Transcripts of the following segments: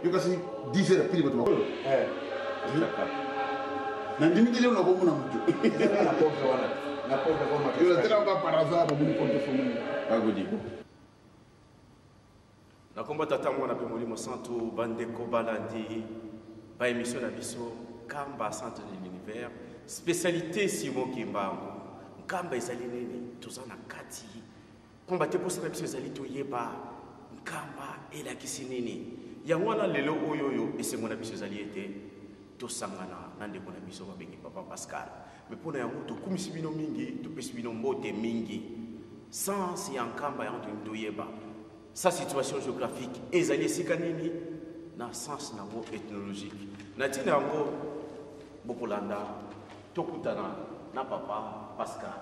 yo kasi 10 heures pili bato bakolo na ndimi tele na bomuna mutu na porte wana na porte kwa matatu yo tena ba par hasard ba buni porte fomu agodi na komba tata mwana pe molimo santo bandeko balandi ba émission na biso kamba centre de l'univers spécialité Simon Kimbangu kamba ezali nini tozana kati komba te posa na biso ezali toyeba kamba elakisi nini yango wana lelo oyo esengo na biso ezali ete tosangana na ndeko na biso babengi papa Pascal mais mpona yango tokumisi bino mingi topesi bino mbote mingi sans ya nkamba yango toyeba sa situation géographique ezali esika nini na sens nango ethnologique na ntina yango bokolanda tokutana na papa Pascal.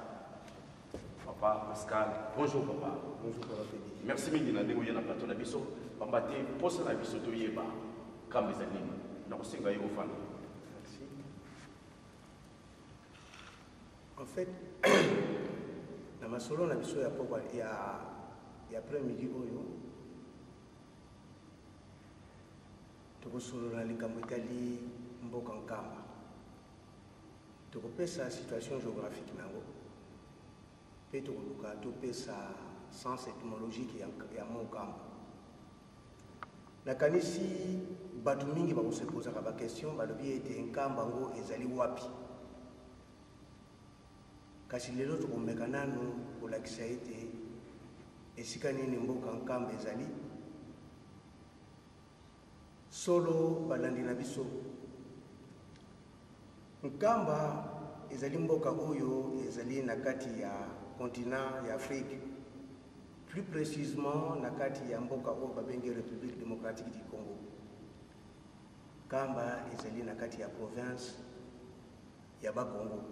Papa Pascal, bonjour papa. Bonjour papa Pédi. Merci mingi na ndenge na plateau na biso bambate posa na biso toyeba kamba ezali nini na kosenga yo ofana. Merci. En fait, na masolo na biso ya poko ya après-midi oyo tokosolola likambo etali mboka nkamba tokopesa situation géographique nango mpe tokoluka topesa sens étymologique ya monkamba nakanisi bato mingi bakosepozaka baquestion balobi ete nkamba ngo ezali wapi kasi lelo tokomeka nanu kolakisa ete esika nini mboka nkamba ezali solo balandi na biso nkamba ezali mboka oyo ezali na kati ya continent ya Afrique plus précisément na kati ya mboka oyo babengi République démocratique du Congo nkamba ezali na kati ya province ya Bakongo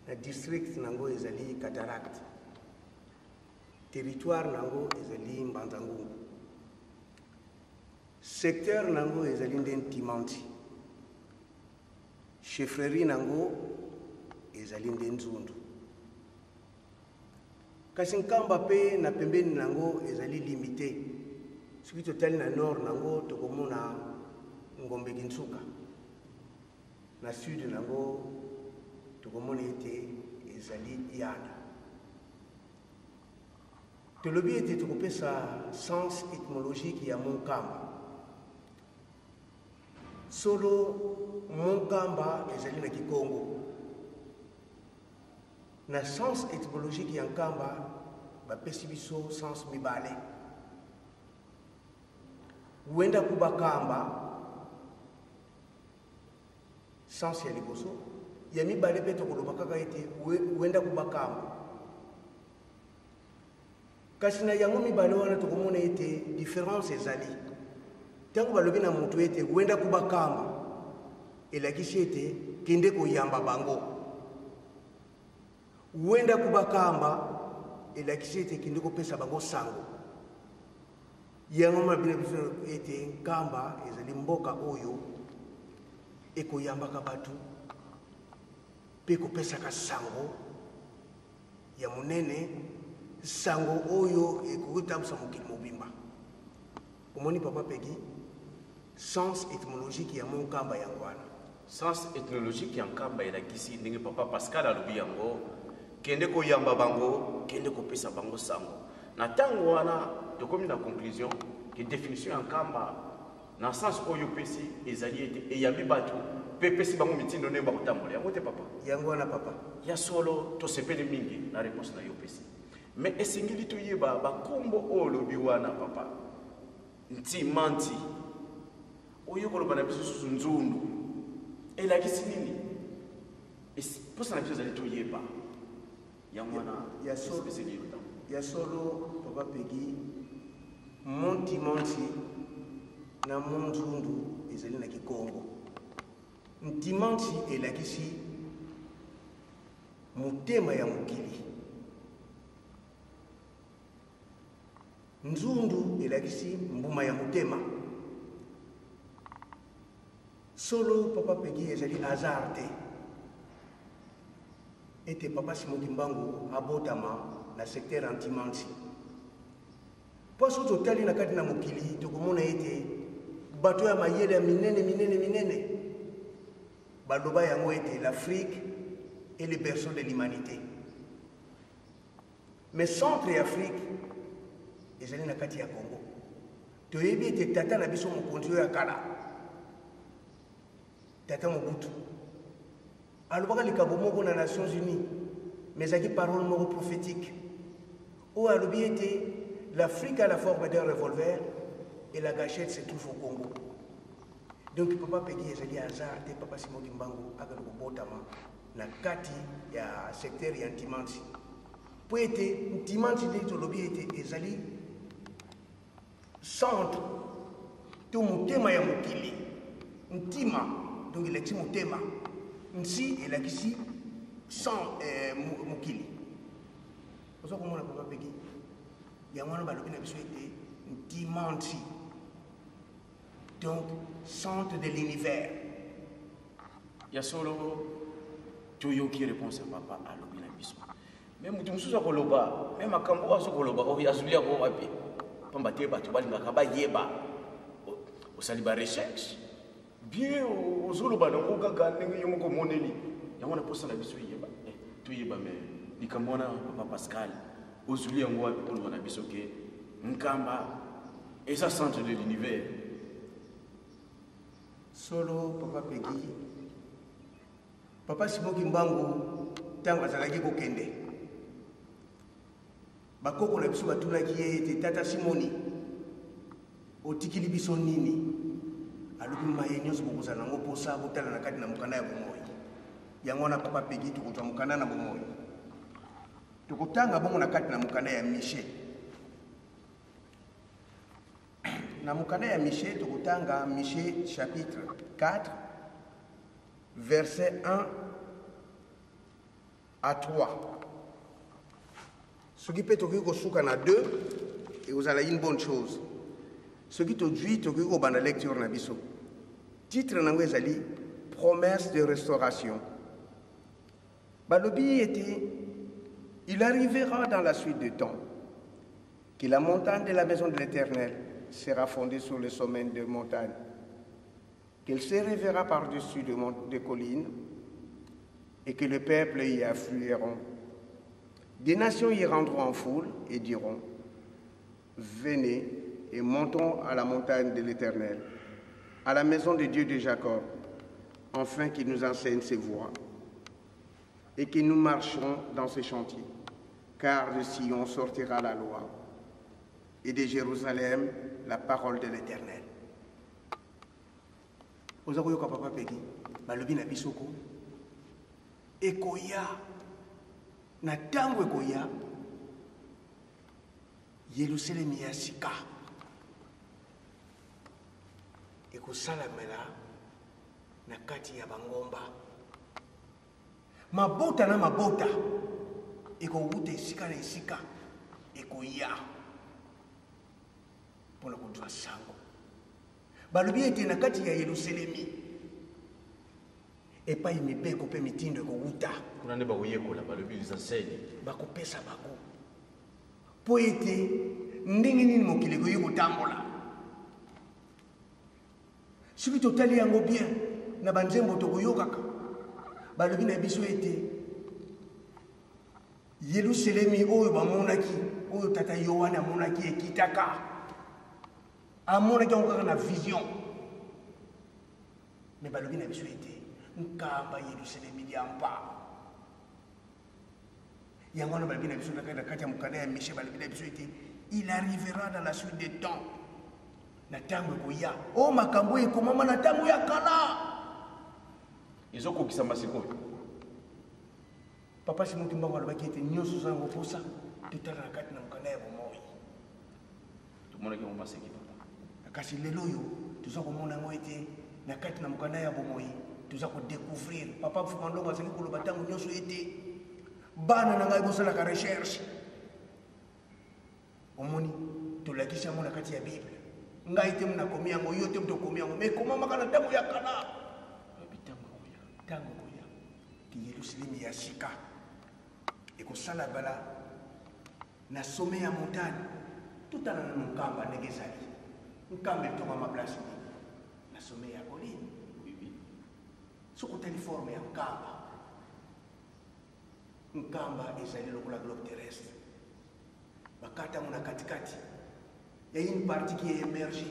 na district nango ezali Cataract territoire nango ezali Mbanza-Ngungu secteur nango ezali Ntimanti chefferie nango ezali Nzundu kasi nkamba pe na pembeni nango ezali limité soki totali na nord nango tokomona Ngombe Kintsuka na sud nango tokomona ete ezali Yana tolobi ete tokopesa sens étymologique ya monkamba solo monkamba ezali na Kikongo na sens étymologique ya nkamba bapesi biso sens mibale wenda kuba kamba sens ya liboso ya mibale pe tokoloba kaka ete wenda kuba kamba kasi na yango mibale wana tokomona ete différence ezali ntango balobi na moto ete wenda kuba kamba elakisi ete kende koyamba bango wenda kuba kamba elakisi ete kende kopesa bango sango yango mabina biso ete nkamba ezali mboka oyo ekoyambaka bato mpe kopesaka sango ya monene sango oyo ekotambusa mokili mobimba omoni papa Pegi sens étymologique ya monkamba yango wana Sens ethnologique ya nkamba elakisi ndenge papa Pascal alobi yango kende koyamba bango kende kopesa bango sango na ntango wana tokomi na conclusion ke définition ya nkamba na sens oyo pesi ezali ete eyambi bato mpe epesi bango mitindo ndenge bakotambola yango te papa yango wana papa ya solo tosepeli mingi na réponse na yo pesi mais esengeli toyeba bakombo oyo olobi wana papa Ntimanti oyo koloba na biso susu Nzundu elakisi nini posa na biso ezali toyeba yango wana ya solo papa Pegi Ntimanti na Nzundu ezali na Kikongo Ntimanti elakisi motema ya mokili Nzundu elakisi mbuma ya motema solo papa Pegi ezali hasard te ete papa Simon Kimbangu abotama na secteur Ntimanti mpo soki totali na kati na mokili tokomona ete bato ya mayele ya minene baloba yango ete l'Afrique est le berceau de l'humanité. Mais centre Afrique ezali na kati ya Congo. Toyebi ete tata na biso mokonzi oyo ya kala tata Mobutu alobaka likambo moko na Nations Unies, mais ezalaki parole moko prophétique oyo alobi ete l'Afrique a la forme d'un revolver et la gâchette se trouve au Congo. Donc papa Peggy ezali hasard te papa Simon Kimbangu akali kobotama na kati ya secteur ya Ntimansi po ete Ntimansi nde tolobi ete ezali centre to motema ya mokili ntima, donc elakisi motema nsi elakisi mokili ozo komona papa Peggy yango wana balobi na biso ete Ntimansi, donc centre de l'univers. Il y a solo Toyo qui répond à papa à l'objet de biso. Même tu me souviens que loba, même à Cambo à ce koloba, oh ya zulia ko wapi. Pamba te ba to bali ngakaba yeba. Au saliba recherche. Bien au zoloba donc kaka ndenge yomoko moneli. Yango na posa na biso yeba. To yeba mais likamona papa Pascal. Au zulia ngo wapi ko na biso ke nkamba et ça centre de l'univers. Solo papa Peggy papa Simon Kimbangu tango azalaki kokende bakoko na biso batunaki ye ete tata Simoni otikili biso nini alobi maye nyonso bokozala nango mposa botala na kati na mokanda ya bomoi yango wana papa Peggy tokozwa mokanda na bomoi tokotanga bongo na kati na mokanda ya Michel. Na mokanda ya Michel tokotanga Michel chapitre 4 verset 1 à 3. Ce qui peut toki kosuka na 2 et vous allez une bonne chose. Ce qui todui toki ko bana lecture na biso. Titre nango ezali promesse de restauration. Balobi était il arrivera dans la suite du temps que la montagne de la maison de l'Éternel sera fondée sur le sommet de montagnes, qu'elle se révéra par-dessus des collines et que le peuple y afflueront. Des nations y rendront en foule et diront, venez et montons à la montagne de l'Éternel, à la maison de Dieu de Jacob, afin qu'il nous enseigne ses voies et que nous marcherons dans ses chantiers, car de Sion sortira la loi et de Jérusalem la parole de l'Éternel. Ozakoyo ka papa Peggy balobi na bisoko ekoya na tango ekoya Yerusalem ya sika ekosalamela na kati ya bangomba mabota na mabota ekowuta esika na esika ekoya pour le kudwa sango balobi ete na kati ya Yerusalemi epai mibeko pe mitindo ekowuta kuna nde bakoyekola balobi lisenseigne bakopesa bango po ete ndenge nini mokili ekoyi kotambola soki totali yango bien na banzembo tokoyokaka balobi na biso ete Yerusalemi oyo bamonaki oyo tata Yohane amonaki ekitaka amonaki yango kaka na vision mais balobi na biso ete nkamba Yerusalemi liampa yango wana balobi na biso na kati ya mokanda ya Michel balobi na biso ete il arrivera dans la suite des temps na ntango ekoya o makambo ekomama na ntango ya kala ezokokisa masikoyo papa Simon Kimbangu alobaki ete nyonso zango posa totala na kati na mokanda ya bomoi tomonaki yango maseki papa kasi lelo oyo toza komona yango ete na kati na mokanda ya bomoi toza kodécouvrir papa Fumandongo azali koloba ntango nyonso ete bana na ngai bosalaka recherche omoni tolakisi yango na kati ya bible ngai te munakomi yango yo te mutokomi yango mais ekomamaka na ntango ya kala ntango koya ti Yerusalemi ya sika ekosala bala na sommet ya montagne tout en un nkamba negezali nkamba etonga maplace ni na sommet ya colline. Oui, oui. Sokotali forme ya nkamba ezali lokola globe terrestre bakata mona katikati. Il y a une partie qui est émergée,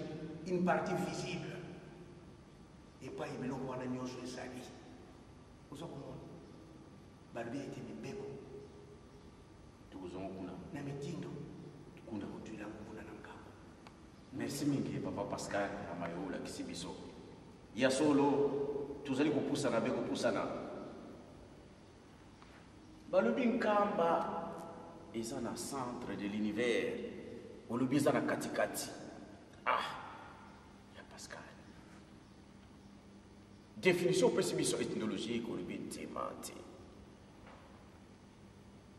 une partie visible. Et pas il y a un nyonso ezali. Ozo komona. Balbi ete mibeko. Tukuzongo kuna. Na mitindo. Kuna Kutula kuna na nkamba. Merci mingi papa Pascal amayo la kisibiso. Ya solo tuzali kupusana be kupusana. Balobi nkamba eza na centre de l'univers. Olobi eza na katikati. Ya Pascal. Définition pessimisme ethnologique olobi ntemante.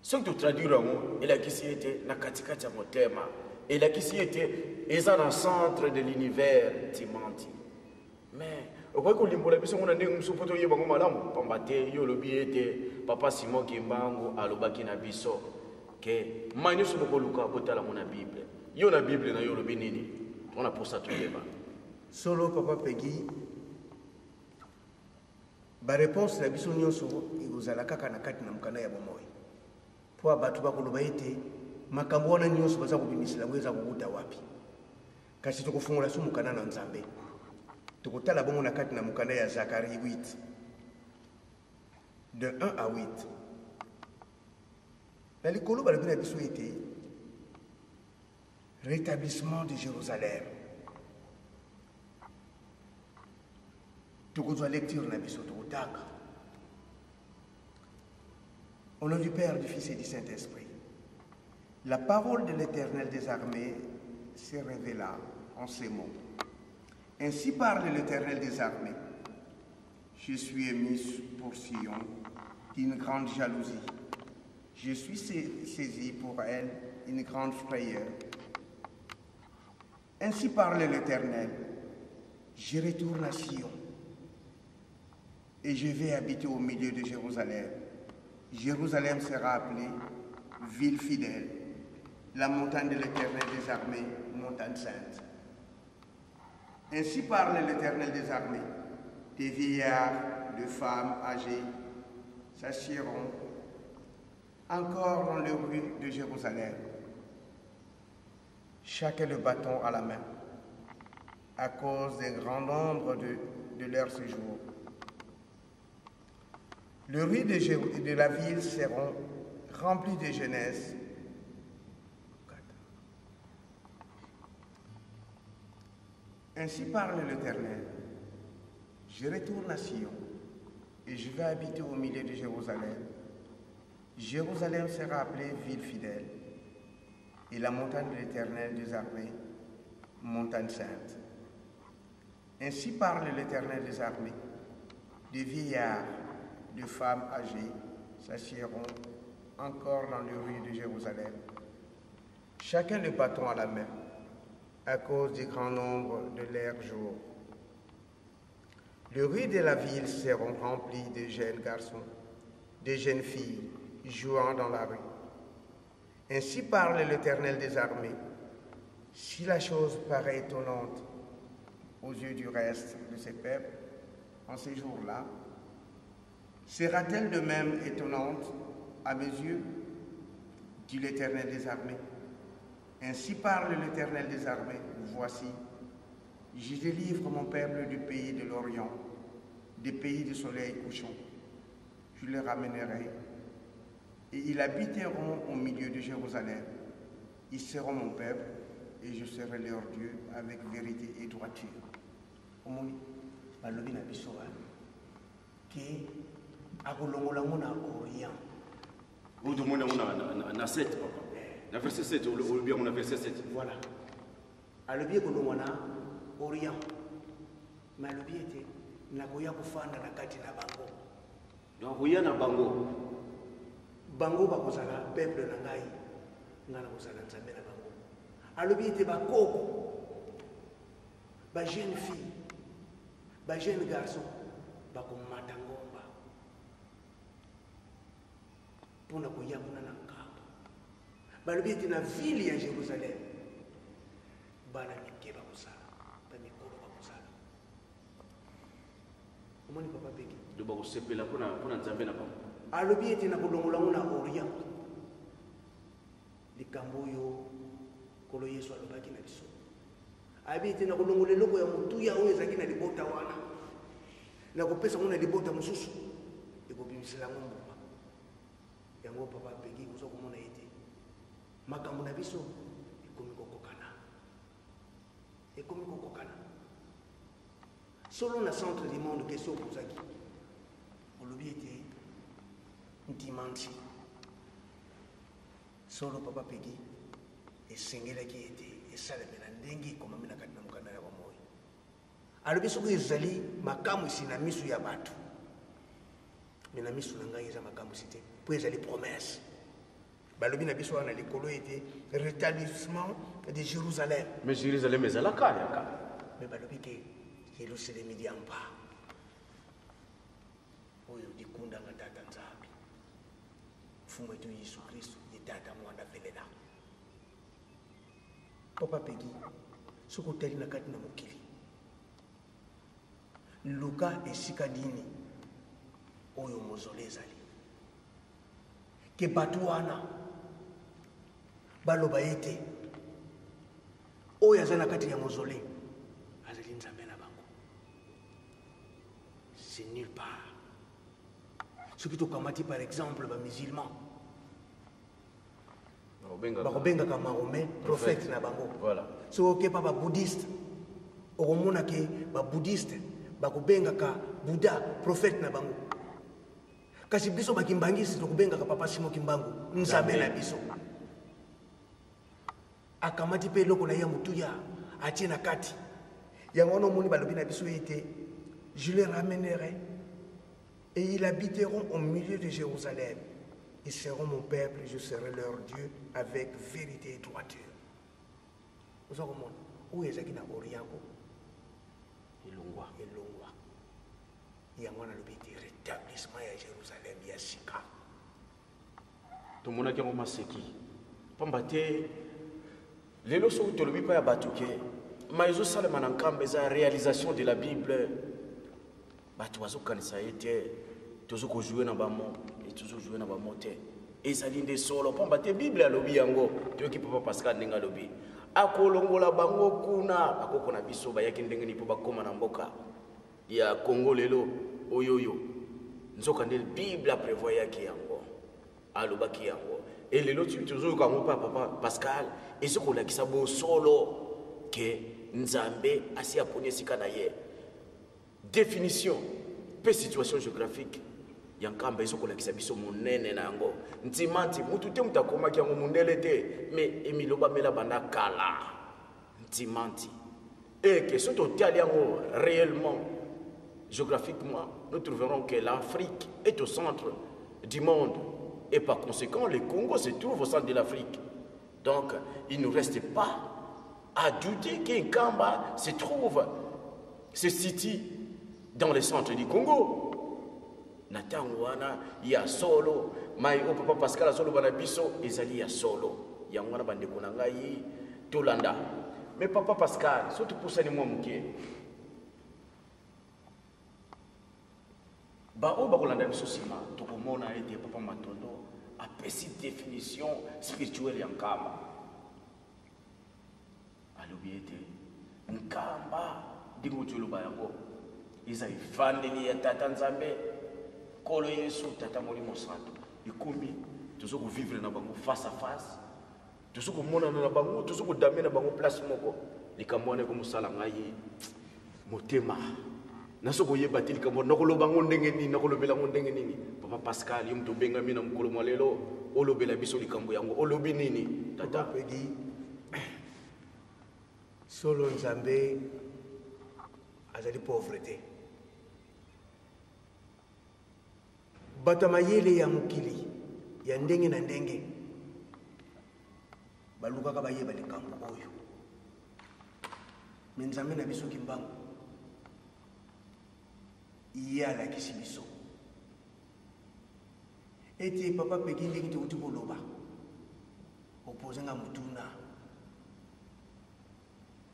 Sans tout traduire il a qui s'y était na katikati ya motema. Il a qui s'y était eza na centre de l'univers ntemante. Mais okoki kolimbola biso ngona ndenge mosusu po toyeba ngo malamu pamba te yo olobi ete papa Simon Kimbangu alobaki na biso ke manyusu bokoluka botala mo na Bible. Yo na Bible na yo olobi nini? On a pour ça toyeba. Solo papa Peggy. Ba réponse na biso nyonso ekozala kaka na kati na mukanda ya bomoi. Po abatu bakoloba ete makambo wana nyonso baza kobimisela ngo eza kokuta wapi. Kasi tokofungula so mukanda na Nzambe. Tokotala bongo na kati na mukanda ya Zacharie 8. De 1 à 8. Na likolo balobi na biso ete rétablissement de Jérusalem. Tokozwa lecture na biso tokotaka. Au nom du Père, du Fils et du Saint-Esprit. La parole de l'Éternel des armées se révéla en ces mots. Ainsi parle l'Éternel des armées. Je suis émis pour Sion d'une grande jalousie. Je suis saisi pour elle une grande frayeur. Ainsi parle l'Éternel. Je retourne à Sion et je vais habiter au milieu de Jérusalem. Jérusalem sera appelée ville fidèle, la montagne de l'Éternel des armées, montagne sainte. Ainsi parle l'Éternel des armées. Des vieillards, de femmes âgées s'assieront encore dans les rues de Jérusalem, chacun le bâton à la main, à cause des grands nombres de leur séjour. Les rues de la ville seront remplies de jeunesse. Ainsi parle l'Éternel. Je retourne à Sion et je vais habiter au milieu de Jérusalem. Jérusalem sera appelée ville fidèle et la montagne de l'Éternel des armées, montagne sainte. Ainsi parle l'Éternel des armées. Des vieillards, de femmes âgées s'assieront encore dans les rues de Jérusalem, chacun le bâton à la main, à cause du grand nombre de leurs jours. Les rues de la ville seront remplies de jeunes garçons, de jeunes filles jouant dans la rue. Ainsi parle l'Éternel des armées. Si la chose paraît étonnante aux yeux du reste de ces peuples, en ces jours-là, sera-t-elle de même étonnante à mes yeux, dit l'Éternel des armées. Ainsi parle l'Éternel des armées. Voici, je délivre mon peuple du pays de l'Orient, des pays du soleil couchant. Je les ramènerai et ils habiteront au milieu de Jérusalem. Ils seront mon peuple et je serai leur Dieu avec vérité et droiture. Omoni, balobi na biso ke akolongola mona Orient. Vous demandez on a 7 papa. Na verset 7 ou bien on a verset 7. Voilà. Alobi ekolongona Orient. Mais alobi ete nakoya kufanda na kati na bango. Donc oya na bango. Bango bakozala peuple na ngai. Ngana kozala nzambe na bango. Alobi ete bakoko. Ba jeune fille. Ba jeune garçon. Bakomata ngomba. Pona koya mona na nkamba. Balobi ete na ville ya Jérusalem. bana mike bakosala bamikolo bakosala omoni papa peki de bakosepela mpona nzambe na bango alobi ete na kolongolango na orient likambo oyo kolo yesu alobaki na biso abi ete na kolongola eloko ya motuya oyo ezalaki na libota wana na kopesa ngo na libota mosusu ekobimisela ngo mbuma yango papa peki koza komona ete makambo na biso ekomi kokokana solo na centre du monde question ozaki olobi ete ntimanti solo papa peki esengelaki ete esalemela ndenge ekomami na kati na mokanda ya bomoi alobi soki ezali makambo esi na miso ya bato me na miso na ngai eza makambo esi te mpo ezali promesse balobi na biso wana likolo ete rétablissement de Jérusalem mais Jérusalem ezalaka yaka me balobi ke Yerusalemi diampa oyo dikundanga tata nzambe mfumu etu Yesu Kristo ye tata mwanda velela papa peki soki otali na kati na mokili luka esika nini oyo mozole ezali ke bato wana baloba ete oyo aza na kati ya mozole azali nzambe na bango c'est nulle part soki tokamati par exemple bamusulman bakobengaka mahomet prophète na bango voilà soki okepa babouddhiste okomona ke babouddhiste bakobengaka buddha prophète na bango kasi biso bakimbangisi tokobengaka papa simo kimbangu nzambe na biso akamati mpe eloko na ye ya motuya atie na kati yango wana omoni balobi na biso ete je les ramènerai et ils habiteront au milieu de Jérusalem. Ils seront mon peuple, je serai leur Dieu avec vérité et droiture. Vous avez compris? Où est-ce qu'il y a Oriako? elongwa Il y a un rétablissement à Jérusalem, il y a Sika. tomonaki yango maseki pamba te lelo soki tolobi mpa ya bato ke ma ezosalema na nkambo eza réalisation de la bible bato bazokanisa ye te tozokojoue na bamo e tozojoue na bamo te ezali nde solo pamba te bible alobi yango toyoki papa pascal ndenge alobi akolongola bango kuna bakoko na biso bayaki ndenge nini mpo bakóma na mboka ya kongo lelo oyoyo nzoka nde bible aprévoyaki yango alobaki yango e lelo tozoyoka yango mpa papa pascal ezokolakisa bosolo ke nzambe asi aponi esika na ye définition pe situation géographique ya nkamba ezokolakisa biso monene na yango ntima nti mutu te mutu akomaki yango mondele te me emiloba mela banda kala ntima nti eke so totali yango réellement géographiquement nous trouverons que l'Afrique est au centre du monde et par conséquent le Congo se trouve au centre de l'Afrique. Donc il ne nous reste pas à douter qu'un Kamba se situe dans le centre du Congo. Natangwana ya solo mai o papa Pascal solo bana biso ezali ya solo yangwana bande konanga yi tolanda mais papa Pascal surtout pour ça ni moi muke ba o ba kolanda biso sima to komona ete papa Matondo a précis définition spirituelle ya Nkamba alobi ete Nkamba dingo tsholoba yango iza ifandeli ya tata Nzambe kolo Yesu tata Molimo Santo ikomi tozoko vivre na bango face à face tozoko mona na bango tozoko dame na bango place moko likambo wana ko musala ngai motema nasoko yeba te likambo nakoloba ngo ndenge nini nakolobela ngo ndenge nini papa Pascal yum to benga mina mukolo mwalelo olobela biso likambo yango olobi nini tata pedi solo Nzambe azali pauvreté bato mayele ya mokili ya ndenge na ndenge balukaka bayeba likambo oyo me Nzambe na biso kimbangu ye alakisi biso ete papa peki ndenge tekuti koloba opozenga mutuna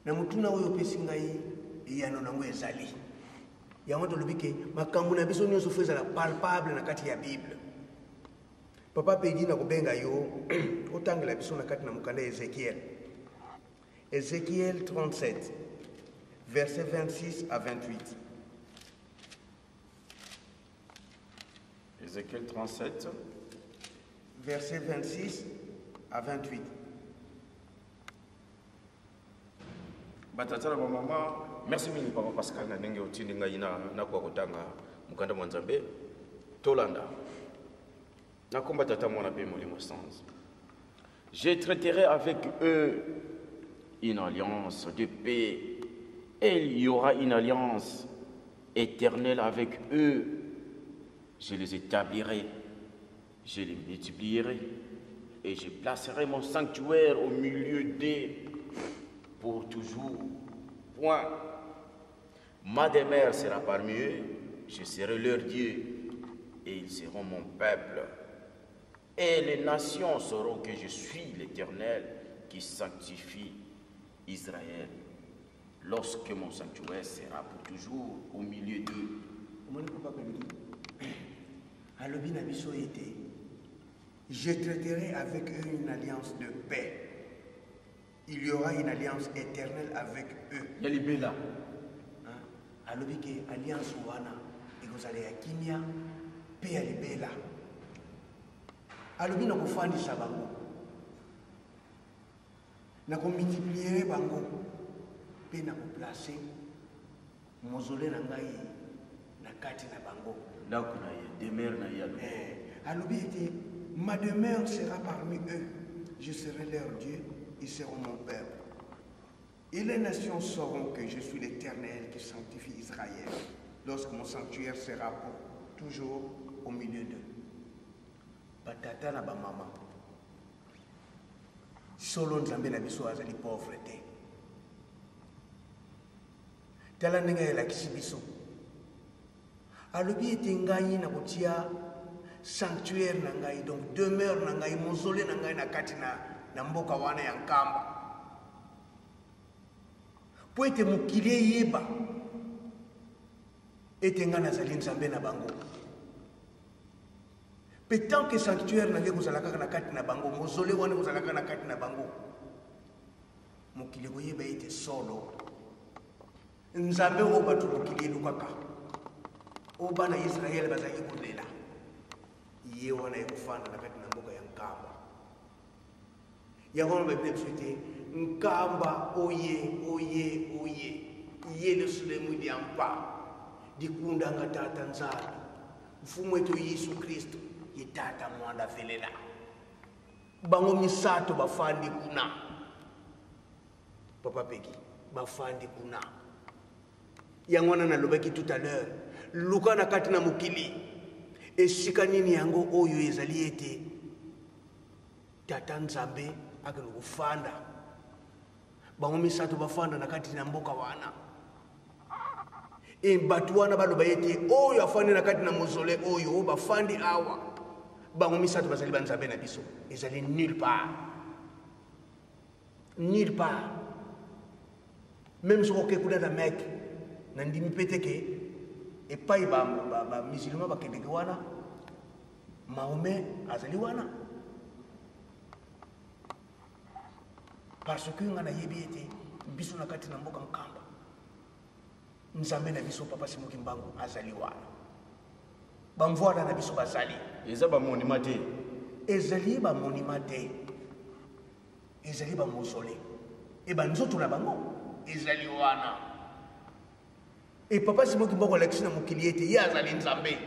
na mutuna oyo opesi ngai eyano nango ezali yango tolobi ke makambo na biso nyonso fo ezala palpable na kati ya bible. Papa pedi na kobenga yo otangela biso na kati na mokanda ya Ézéchiel. Ézéchiel 37 verset 26 à 28. Ézéchiel 37 verset 26 à 28. Batata na mama, merci mingi papa Pascal na ndenge otindi ngai na kwa kotanga mukanda mwa Nzambe tolanda. Na komba tata mwana pe molimo sans. Je traiterai avec eux une alliance de paix et il y aura une alliance éternelle avec eux. Je les établirai, je les multiplierai et je placerai mon sanctuaire au milieu d'eux pour toujours. Point. Ma demeure sera parmi eux, je serai leur Dieu et ils seront mon peuple. Et les nations sauront que je suis l'Éternel qui sanctifie Israël lorsque mon sanctuaire sera pour toujours au milieu d'eux. Je traiterai avec eux une alliance de paix. Il y aura une alliance éternelle avec eux. Yalibela. Alobi ke alliance wana ekozala ya kimia pe ya libela. Alobi na kofandisa bango. Na komultiplier bango pe na koplacer mozole na ngai na kati na bango. Ndako na ye, demeure na ye alobi. Alobi ete ma demeure sera parmi eux. Je serai leur Dieu. Ils seront mon peuple. Et les nations sauront que je suis l'Éternel qui sanctifie Israël, lorsque mon sanctuaire sera pour toujours au milieu d'eux. Batata na ba mama. Solo nzambe na biso azali pauvreté. Tala ndenge elakisi biso. Alobi ete ngai na kotia sanctuaire na ngai, donc demeure na ngai, mausolée na ngai na kati na mboka wana ya nkamba. Po ete mokili eyeba ete nga nazali nzambe na bango. Pe tant que sanctuaire na ngai kozalaka na kati na bango, mausolée wana kozalaka na kati na bango, mokili koyeba ete solo nzambe oyo bato mokili elukaka oyo bana Israele bazali kolela ye wana ekofanda na kati na mboka ya nkamba. Yango na biso ete nkamba oye yele sulemu diampa dikundanga tata nzambe mfumu wetu Yesu Kristo ye tata mwanda velela bango misato bafandi kuna papa peki bafandi kuna. Yango wana nalobaki tout à l'heure luka na kati na mokili esika nini yango oyo ezali ete tata nzambe akelo kufanda bango misato bafanda na kati na mboka wana batu wana baloba ete oyo afandi na kati na mozole oyo bafandi awa bango misato bazali banzambe na biso ezali nulle part, nulle part. Même si on écoute la Mecque nandimi pete ke epai ba musulman bakendeke wana Mahomet azali wana parce que ngana yebi ete biso na kati na mboka nkamba nzambe na biso papa Simoki Mbangu azali wana bamvoala na biso bazali eza ba monument te ezali ba monument te ezali ba mausolée e ba nzoto na bango ezali wana. Et papa Simoki Mbangu alakisi na mokili ete ye azali nzambe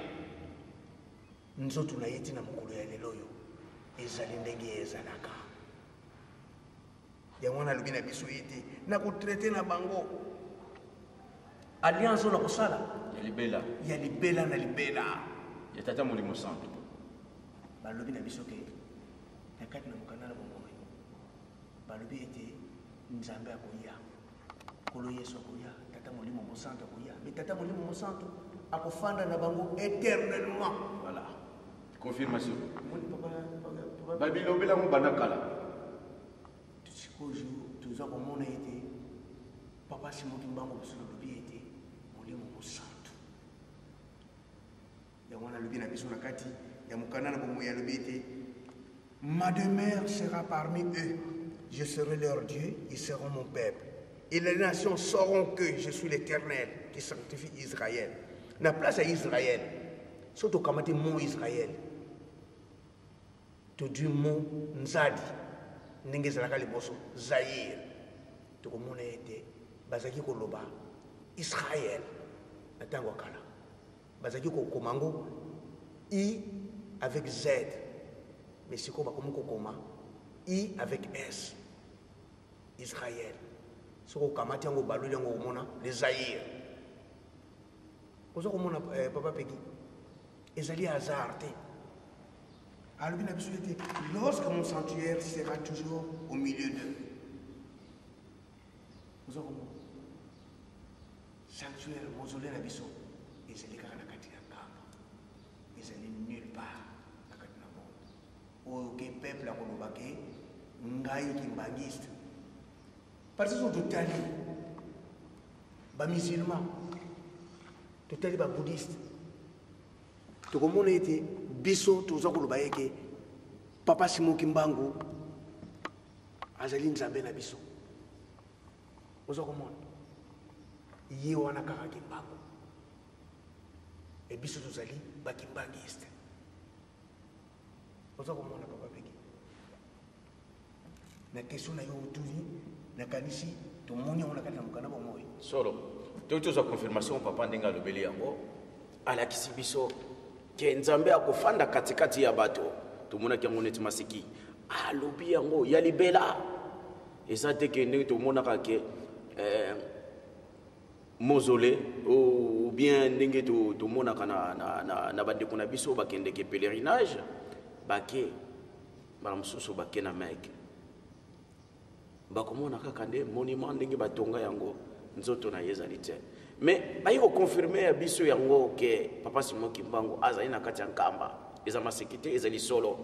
nzoto na ye tina mokolo ya lelo oyo ezali ndenge ezalaka. Yango na lobi na biso ete na kotraite na bango alliance na kosala ya libela na libela ya tata molimo santo balobi na biso ke na kati na mokanda na bomoi balobi ete nzambe akoya kolo Yesu akoya tata molimo mosanto akoya mais tata molimo mosanto akofanda na bango éternellement. Voilà, confirmation babilo bila mo banakala sikoyo tuza komona ete papa Simon Kimbangu biso lobi ete molimo mosantu yango wana lobi na biso na kati ya mokanda na bomoi ya lobi ete ma demeure sera parmi eux, je serai leur Dieu, ils seront mon peuple. Et les nations sauront que je suis l'Éternel qui sanctifie Israël. Na place à Israël, surtout quand tu mon Israël, tu dis mon Nzadi, n'engage la caliboso, Zahir, tu comme on a été, Bazaki Koloba, Israël, Natango Kala, Bazaki Komango, I avec Z. Mais c'est quoi comme Kokoma, I avec S, Israël. Ce qu'on a au balou, les Zahir. Vous savez, Papa Peggy, ils allaient hasarder. Alors, lorsque mon sanctuaire sera toujours au milieu d'eux, vous savez comment? Sanctuaire, mausolée, Nabiso, ils allaient à la Katina, ils allaient nulle part. Au peuple à Kolobake, Ngaï Kimbangiste. Parce que tout est musulman, tout est bouddhiste. Tout le monde était biso, tout ça que Papa Simon Kimbangu, Azaline Zabena biso. Vous savez comment? Il y a un Kimbangu. Et biso tout zali, Bakimbangiste. Vous savez comment on a Papa Peggy? La question na yo autouri na kanisi to moni on a kana mukana bo moyi solo to to za confirmation papa ndenga lobeli yango ala kisibiso ke nzambe akofanda katikati ya bato to mona ke ngoneti masiki alobi yango ya libela eza te ke ndenge to mona ka ke mausolée ou bien ndenge to mona kana na bandeko na biso bakende ke pèlerinage bake baramususu bake na meke bakomona kaka nde monument ndenge batonga yango nzoto na yezali te mais bayi confirmer ya biso yango ke Papa Simon Kimbangu azali na kati ya nkamba eza masekite ezali solo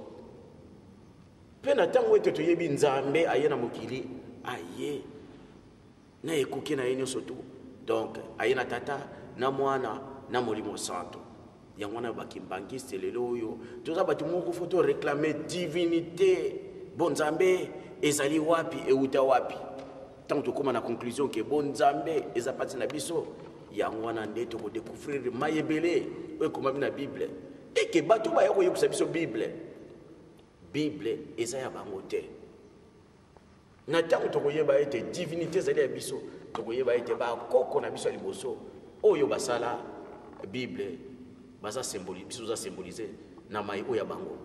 pe na tango ete toyebi nzambe aye na mokili aye na ekoki na ye nyonso tu donc aye na tata na mwana na molimo santo yango wana bakimbangiste lelo oyo toza bato moko foto réclamer divinité bon nzambe ezali wapi euta wapi tant tokoma na conclusion ke bon nzambe eza pati na biso yango wana nde toko découvrir mayebele oyo komami na bible eke bato baya koyebisa biso bible eza ya bango te na ntango tokoyeba ete divinité ezali ya biso tokoyeba ete bakoko na biso ya liboso oyo basala bible baza biso za symboliser na mai oyo ya bango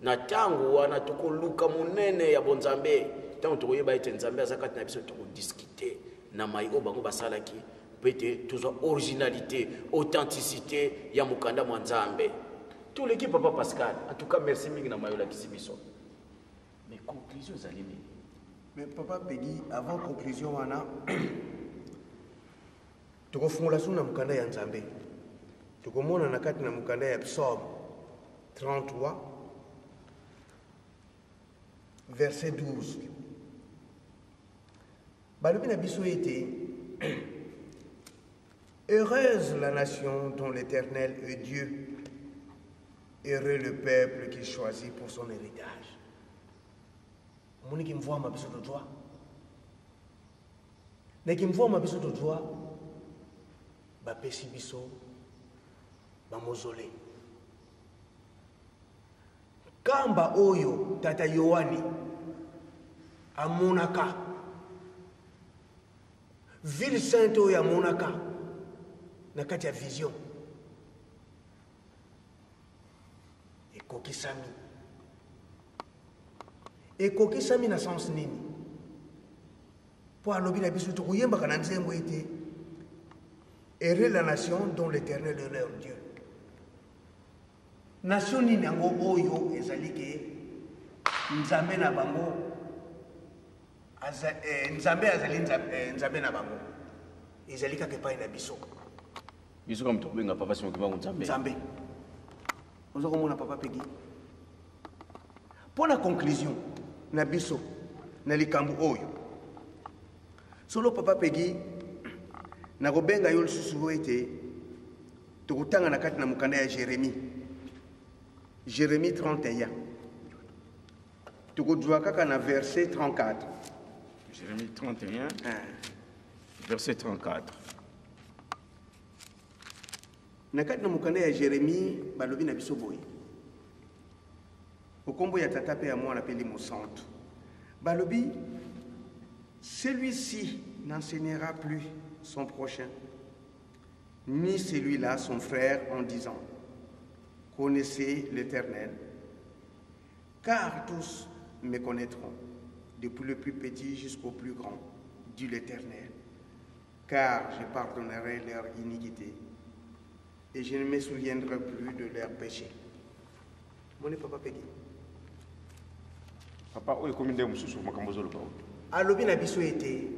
na tango wana tokoluka monene ya bonzambe tango tokoyeba ete nzambe aza kati na biso tokodiscute na mai oyo bango basalaki pete tozwa originalité authenticité ya mokanda mwa nzambe tout l'équipe Papa Pascal en tout cas merci mingi na mai olakisi biso mais conclusion ezali nini mais Papa Peggy avant conclusion wana tokofungola so na mokanda ya nzambe tokomona na kati na mokanda ya Psaume 33 verset 12 balobi na biso ete heureuse la nation dont l'Éternel est Dieu, heureux le peuple qu'il choisit pour son héritage. Moni qui me voit ma biso de joie. Ne qui me voit ma biso de joie, ba pesi biso, ba mausolée. Kamba oyo tata Yohani amonaka ville sainte oyo amonaka na kati ya vision ekokisami na sens nini po alobi na biso tokoyembaka na nzembo ete heureux la nation dont l'Éternel est leur Dieu. Nation nini yango oyo ezali ke nzambe na bango nzambe azali nzambe na bango ezali kaka epai na biso kama tokobenga Papa Simon Kimbangu nzambe ozo komona Papa Peggy pour la conclusion na biso na likambo oyo solo Papa Peggy nakobenga yo lisusu ete tokutanga na kati na mukanda ya Jérémie 31 tokodwa kaka na verset 34. Jérémie 31 verset 34. Na kati na mukanda ya Jérémie balobi na biso boye okombo ya tata pe ya mwana pe limo santo balobi celui-ci n'enseignera plus son prochain ni celui-là son frère en disant connaissez l'Éternel car tous me connaîtront depuis le plus petit jusqu'au plus grand dit l'Éternel car je pardonnerai leur iniquité et je ne me souviendrai plus de leurs péchés. Mon papa Peggy. Papa, où est comme une mususu makambo zoloba. Alobi na biso ete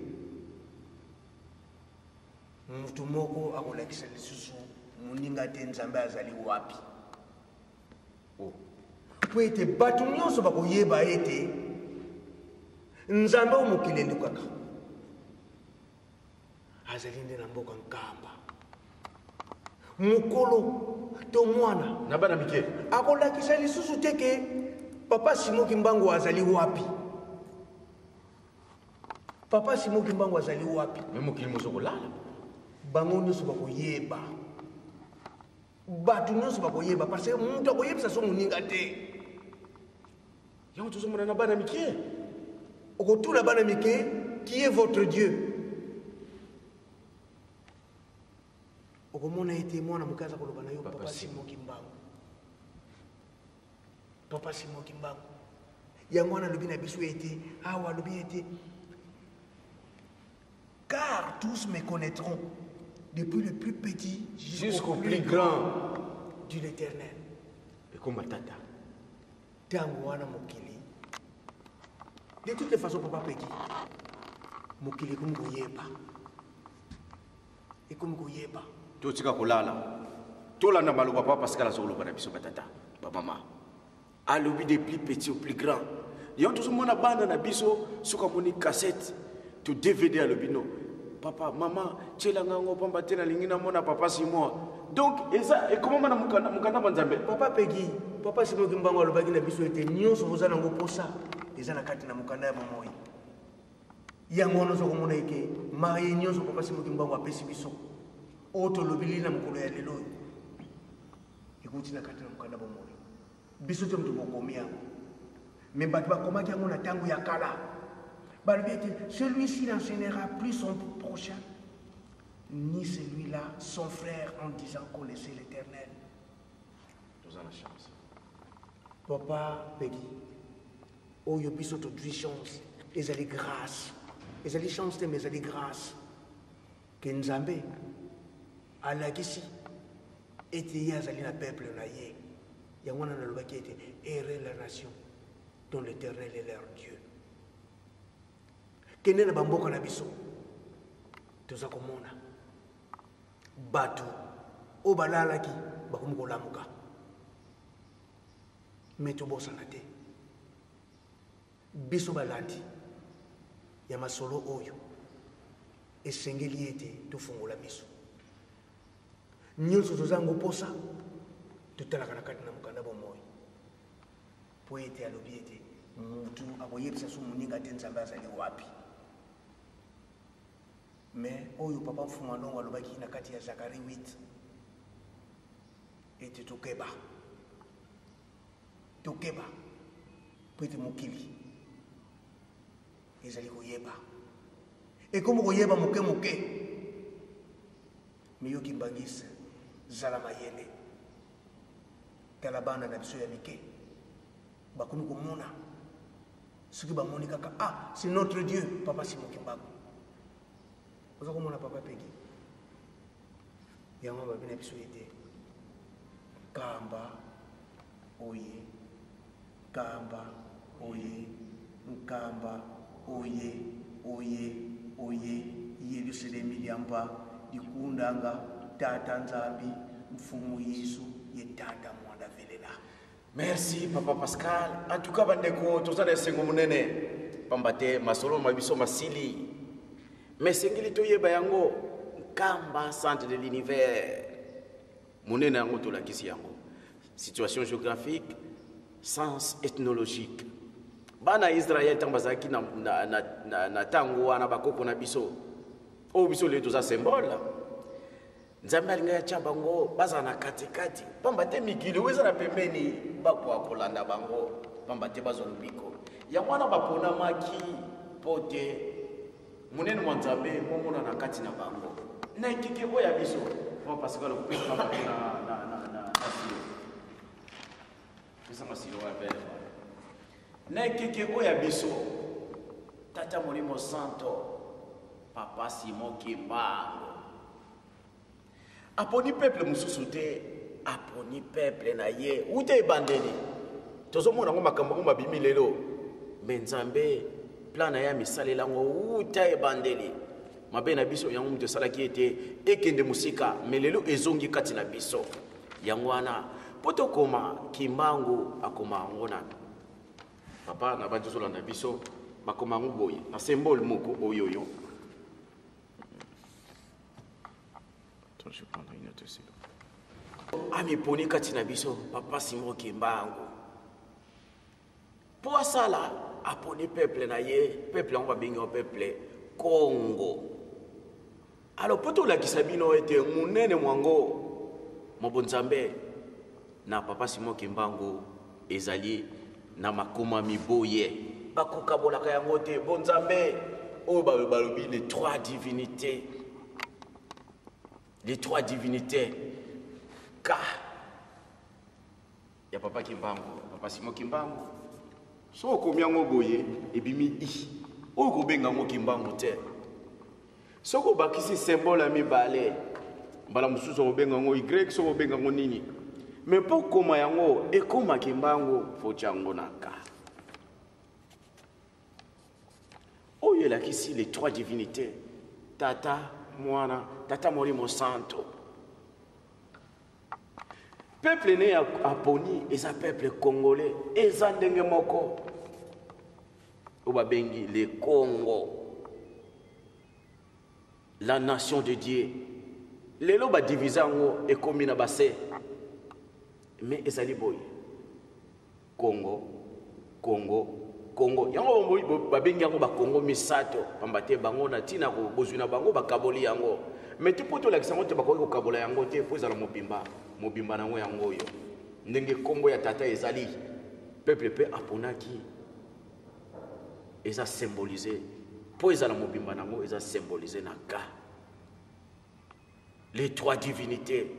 mutu moko akolakisa lisusu moninga te nzambe azali wapi. Oh. Po ete bato nyonso bakoyeba ete nzambe omokili endukaka azali nde na mboka nkamba mukolo to mwana Na bana mike. akolakisa lisusu te ke papa Simoki Mbangu azali wapi. Papa Simoki Mbangu azali wapi. Même qui mo zokolala. Bango nyonso bakoyeba. Bato nyonso bakoyeba parce que mutu akoyebisa so moninga te. Yango tozomona na bana mike. Okotuna bana mike, qui est votre Dieu? Okomona ete mwana mukaza koloba na yo papa Simoki Mbangu. Papa Simoki Mbangu. Yango wana lobi na biso ete awa lobi ete car tous me connaîtront depuis le plus petit jusqu'au plus grand dit l'Éternel. Et comme tata. Tango wana mokili. De toutes les façons papa Peggy. Mokili comme goyeba. Et comme goyeba. Totika kolala. Tolanda maloba papa parce que la zolo bana biso batata. Ba mama. Alobi des plus petits au plus grand. Yon tout mona bana na biso suka moni cassette to DVD alobino. Papa, maman, tchela ngango pamba tena lingina mona papa Simon. Donc eza et comment mana mukanda banzambe. Papa Peggy, papa Simoki Mbangu alobaki na biso ete nyonso ozana ngo posa. Eza na kati na mukanda ya momoi. Yango ono zokomona eke maye nyonso papa Simoki Mbangu apesi biso. Oto lobili na mukolo ya lelo. Ekuti na kati na mukanda bomoi. Biso te mtu bokomi yango. Mais bato bakomaki yango na tango ya kala. Celui-ci n'enseignera plus son prochain, ni celui-là son frère en disant connaissez l'Éternel. Nous avons la chance. Papa Peggy, oh yo biso to dri chance, ezali grâce. Ezali chance mais ezali grâce. Que Nzambe alakisi ete ye azali na peuple na ye. Yango na lobaki ete errer la nation dont l'Éternel est leur Dieu. Kende na bamboka na biso toza komona bato o balalaki bakomi kolamuka me tobosana te biso balandi ya masolo oyo esengeli ete tofungola miso nyonso toza ngo posa totalaka na kati na mokanda bomoi po ete alobi ete mutu akoyebisa so moninga te nzambe azali wapi. Mais oyo papa mfuma ndongo alobaki na kati ya Zacharie 8 ete tokeba po ete mokili ezali koyeba ekomi koyeba moke miyoki mbangisi zala mayele tala bana na biso ya mike bakomi komona soki bamoni kaka c'est notre Dieu papa Simoki Mbangu. Vous avez mon papa Peggy. Yango ba bina biso ete. Kamba oye. Kamba oye. Nkamba oye. Oye. Yerusalemu liamba dikundanga tata nzambi mfumu Yesu ye tata mwanda velela. Merci papa Pascal. En tout cas bandeko tozana sengo munene pambate masolo mabiso masili. Mais sengeli toyeba yango Kamba, centre de l'univers. Monene yango to la kisi yango. Situation géographique, sens ethnologique. Bana Israël tambazaki na tango wana bakoko na biso. O biso le to za symbole. Nzambe alinga ya cha bango baza na katikati. Pamba te mikili weza na pembeni bakwa kolanda bango. Pamba te bazo lubiko. Ya mwana bapona maki pote munene mwanzabe momona na kati na bango. Na kike oya biso. Parce que le président na masiro wa bele. Na kike oya biso. Tata Molimo Santo. Papa Simon Kimbangu. Aponi peuple mususu te, aponi peuple na ye, ute ebandeli. Tozo mona ngo makambo ngo mabimi lelo. Benzambe plan na ya misalela ngo uta ebandeli. Mabe na biso yango mute salaki ete ekende musika melelo ezongi kati na biso. Yango wana poto koma Kimbangu akoma ngona. Papa na banjo na biso bakoma ngoboye na symbole moko oyoyo. Je prendrai une autre seconde. Ami poni kati na biso Papa Simon Kimbangu. Po asala aponi peuple na ye, peuple on va bengi peuple Congo. Alors poto la kisabino ete munene mwango mobonzambe na Papa Simon Kimbangu ezali na makoma miboye. Bakokabola ka yango te bonzambe o balobi les trois divinités. Les trois divinités. Car il y a Papa Kimbangu, Papa Simon Kimbangu. So ko miango boye ebimi I. O ko benga ngo Kimbangu te. So ko bakisi symbole ami balé. Mbala mususu ko benga ngo Y, so ko benga ngo nini. Mais pour koma yango e koma Kimbangu fo chango naka. O yela kisi les trois divinités. Tata Mwana, Tata Molimo Santo. Peuple né à Poni, et sa peuple congolais, et sa ndenge moko. Obabengi, le Congo. La nation de Dieu. Les loba divisango et komina basse. Mais ezali boy. Congo, Congo, Congo. Yango babengi yango ba Congo misato. Pambate bango na tina ko bozuna bango bakaboli yango. Mais tu poto la kisango te bakoki ko kabola yango te po ezala mobimba. Mobimba nango yango yo. Ndenge Congo ya tata ezali. Peuple pe aponaki. Eza symboliser. Po ezala mobimba nango eza symboliser na ka. Les trois divinités.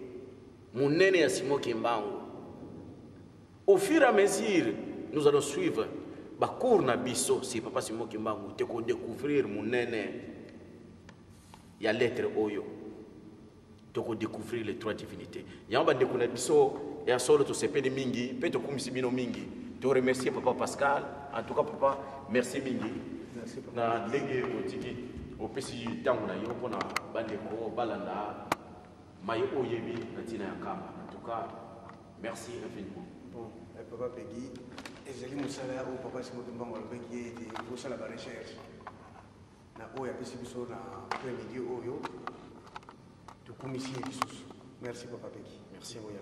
Munene ya Simon Kimbangu. Au fur et à mesure, nous allons suivre Bakour na biso, si Papa Simon Kimbangu, te ko découvrir munene ya lettre oyo. Te ko découvrir les trois divinités. Yamba de kuna biso ya solo to sepeli mingi, pe to kumisi bino mingi. Te remercier Papa Pascal, en tout cas Papa, merci mingi. Merci Papa. Na ndenge otiki opesi tangu na yo pona bandeko balanda mayo oyebi na tina ya kamba. En tout cas, merci infiniment. Bon, Papa Peggy, ezali musala o Papa Simon Kimbangu alobeki ete kosala ba recherche na oyo apesi biso na après-midi oyo tokumisi ye lisusu. Merci Papa Peggy. Merci oyo.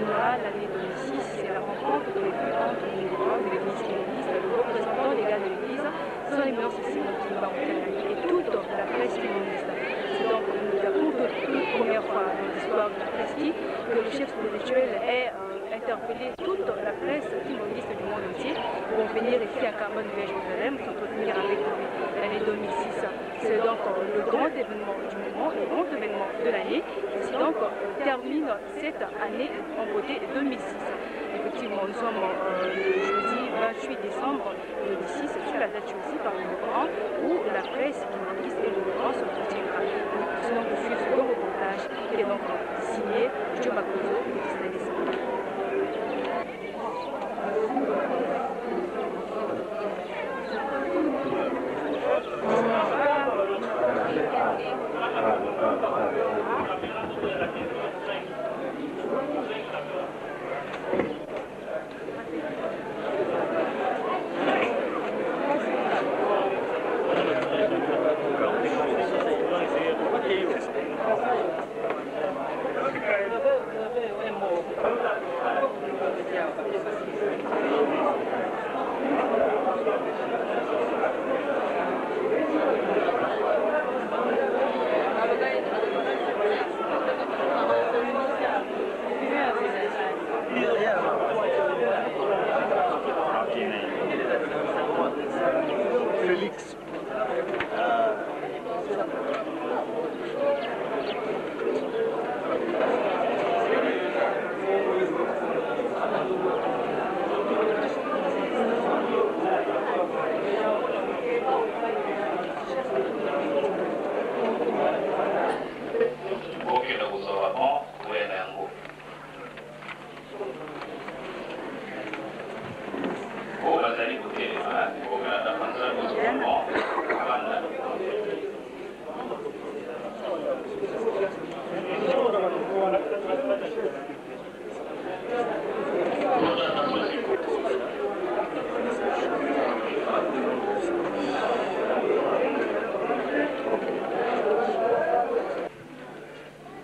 tournera l'année 2006. C'est la rencontre prévue entre l'Église et l'Église, le représentant légal de l'Église, son éminence Simon Kimba et toute la presse timoniste. C'est donc la toute première fois dans l'histoire de la presse que le chef spirituel ait interpellé toute la presse timoniste du monde entier pour venir ici à Carbone de Jérusalem s'entretenir avec lui l'année 2006. C'est donc le grand événement du moment, le grand événement de l'année, qui donc termine cette année en beauté 2006. Effectivement, nous sommes le jeudi 28 décembre 2006, sur la date choisie par le Coran, où la presse timoniste et le Coran s'entretiendra. Nous allons suivre ce long reportage qui est donc signé Joe Makozo et Stanislas. Félix.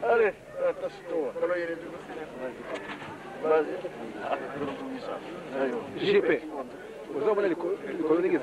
Allez, attention. GP. Vous avez les colonies qui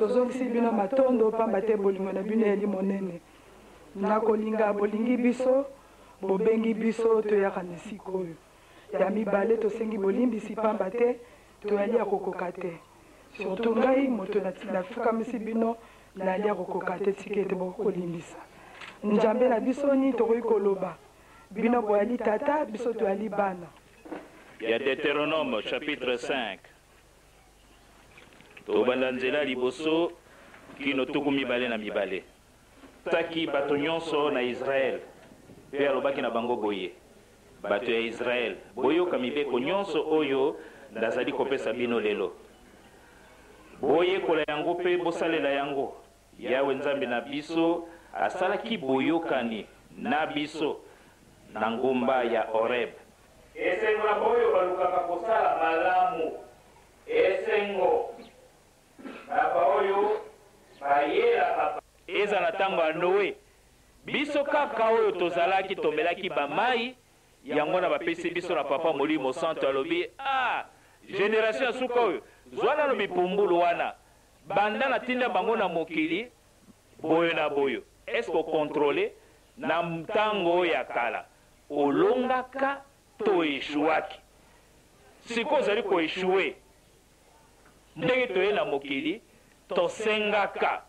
tozongisi bino matondo pamba te bolingo na bino yali monene nakolinga bolingi biso bobengi biso toyaka na esika oyo ya mibale tosengi bolimbisi pamba te toyali ya kokoka te surtout ngai moto nafukamisi bino nali ya kokoka te tika ete bokolimbisa nzambe na biso nini tokoki koloba bino boyali tata biso toyali bana. Ya Deutéronome chapitre 5 tobanda nzela liboso kino tuku mibale na mibale taki bato nyonso na Israel mpe alobaki na bango boye bato ya Israel boyoka mibeko nyonso oyo ndazali kopesa bino lelo boyekola yango mpe bosalela yango yawe nzambe na biso asalaki boyokani na biso na ngomba ya Horeb esengo na boyo balukaka kosala malamu esengo na baoyo bayelaka eza na ntango ya Noe biso kaka oyo tozalaki tomelaki bamai yango na bapesi biso na papa Molimo Santo alobi génération ya suka oyo zwana no bipumbulu wana banda na tinda bango na mokili boyo na boyo eske okontrole na ntango ya kala olongaka to eshuaki siko ozali koeshue ndenge toye na mokili tosengaka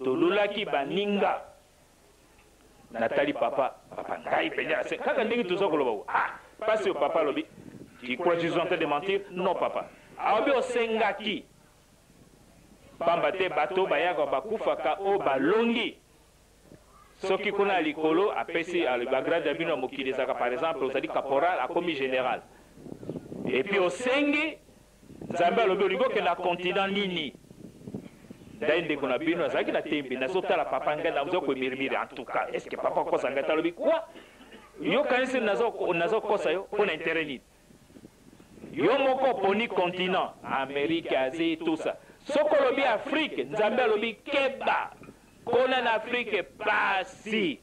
tolulaki baninga natali papa ngai penza kaka ndenge toza koloba pasi papa lobi tu crois que je suis en train de mentir non papa aobi osengaki pamba te bato bayaka bakufaka o balongi soki kuna likolo apesi bagrade ya bino ya mokili ezaka par exemple ozali caporal akomi général et puis osengi nzambe alobi olingi okenda continent nini ndai ndeko na bino azalaki na tembe nazotala papa ngai naza koemirmiri en tout cas est ce que papa kosa ngai talobi quoi yo kanisi nazokosa yo mpo na intere nini yo moko oponi continent amérique asie tout ça soko olobi afrique nzambe alobi keba kona na afrique pasi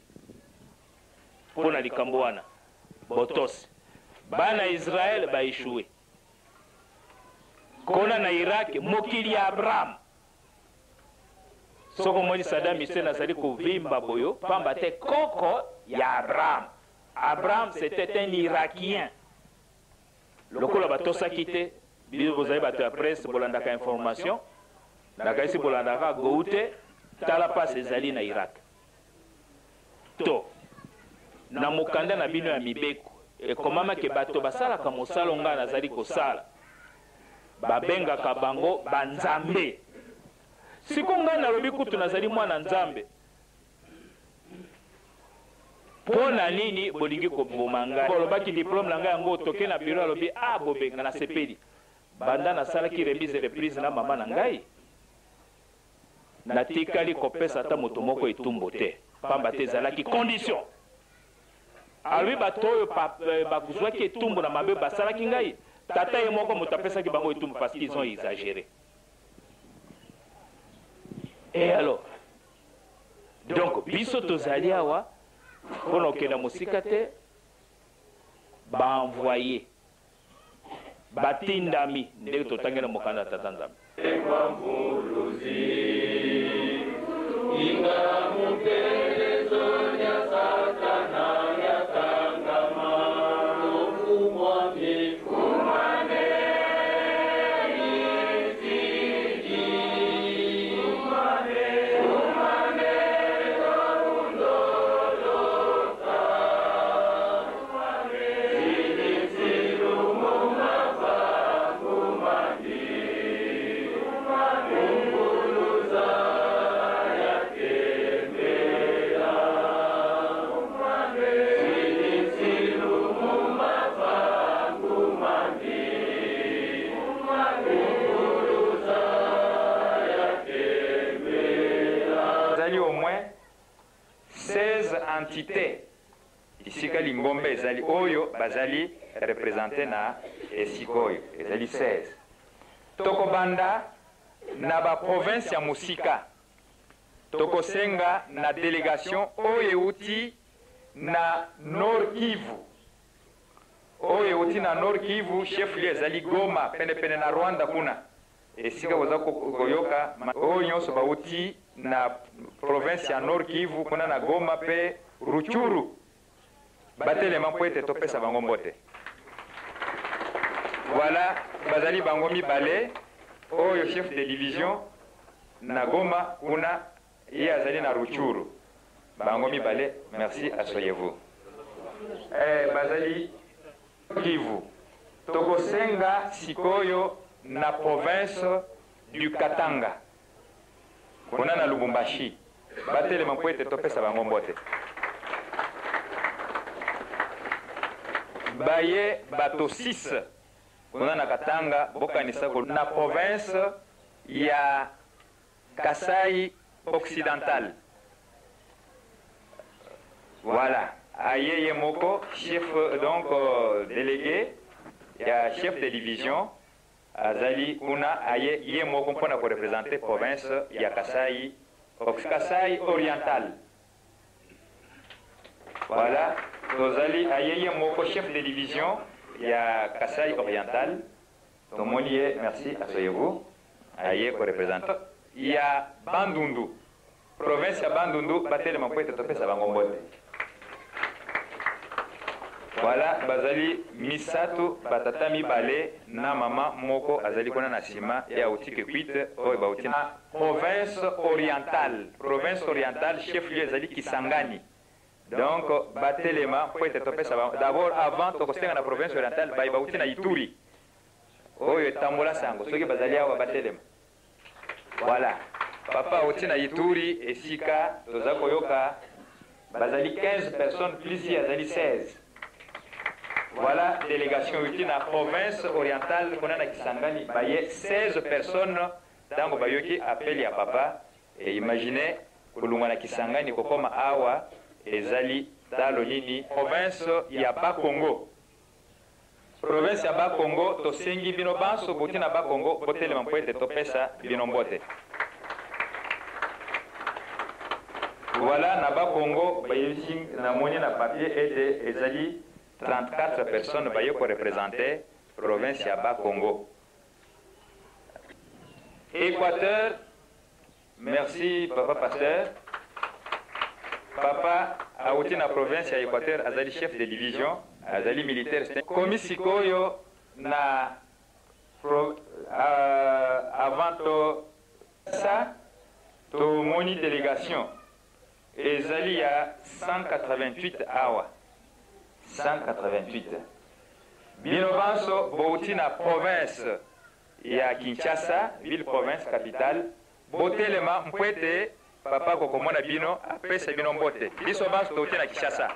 mpo na likambo wana botosi bana israel baeshue kona na irak mokili ya abraham soko moni Saddam Hussein azali kovimba boyo pamba te koko ya abraham c'était un irakien lokola batosaki te biso bozali bato ya presse bolandaka information nakaisi bolandaka gou te tala pasi ezali na irak to na mokanda na bino ya mibeko ekomamaki bato basalaka mosala ngai nazali kosala babengaka bango banzambe siko ngai nalobi kutu nazali mwana nzambe mpo na nini bolingi koboma ngai olobaki diplome na ngai yango toke na biro alobi bobenga na sepeli banda nasalaki remise reprise na mama na ngai natikali kopesa ata moto moko etumbu te pamba te ezalaki condition alobi bato oyo bazwaki etumbu na mabe basalaki ngai tata ye moko moto apesaki bango etumbu parce qu'ils ont exagéré. Et alors donc biso tozali awa mpona okenda mosika te baenvoye batindami ndenge totangi na mokanda ya tata nzambe entité isika lingombe ezali oyo bazali représente na esika oyo ezali 16 tokobanda na baprovince ya mosika tokosenga na délégation oyo euti na Nord Kivu oyo euti na Nord Kivu chef lieu ezali Goma penepene na Rwanda kuna esika boza koyoka oyo nyonso bauti na province ya Nord Kivu kuna na Goma pe Ruchuru batelema mpo ete topesa bango mbote voilà bazali bango mibale oyo chef de division na Goma kuna ye azali na Ruchuru bango mibale merci asseyez-vous bazali Kivu tokosenga sikoyo na province du Katanga kuna na Lubumbashi batelema mpo ete topesa bango mbote baye bato 6 kuna na Katanga bokanisa na province ya Kasai occidental voilà aye moko chef donc délégué ya chef de division azali kuna aye ye moko mpona ko représenter province ya Kasai oriental. Voilà, tozali aye ye moko chef de division ya Kasai oriental. Tomonier, merci, asseyez-vous. Aye ko représenter ya Bandundu. Province ya Bandundu batele makwete topesa bango mbote. Voilà, bazali misato batata mibale na mama moko azali kona na sima ya utike kwite oyo bauti na province orientale chef lieu azali Kisangani. Donc batelema kwete topesa d'abord avant tokosenga na province orientale bauti na Ituri oyo tambola sango soki bazali awa batelema. Voilà, papa uti na Ituri esika toza koyoka bazali 15 personnes plus azali 16. Voilà, délégation utile à province orientale, qu'on a na Kisangani, baye 16 personnes, tango bayoki appel ya papa, et imaginez, kulunga na Kisangani, kokoma awa, ezali, talo nini, province ya Bas-Congo. Province ya Bas-Congo, to sengi bino banso, boti na Bas-Congo, bote le mampoete, to pesa, bino mbote. Voilà, na Bas-Congo, bayoki, na moni na papier, et ezali, 34 personnes baye pour représenter province ya Bas-Congo. Équateur, merci papa pasteur. Papa auti na province ya Équateur azali chef de division, azali militaire. Komisikoyo na avant to ça to moni délégation ezali ya 188 awa. 188. Bino banso bouti na province ya Kinshasa, ville province capitale, botelema mpwete papa kokomona bino apesa bino mbote. Biso banso touti na Kinshasa.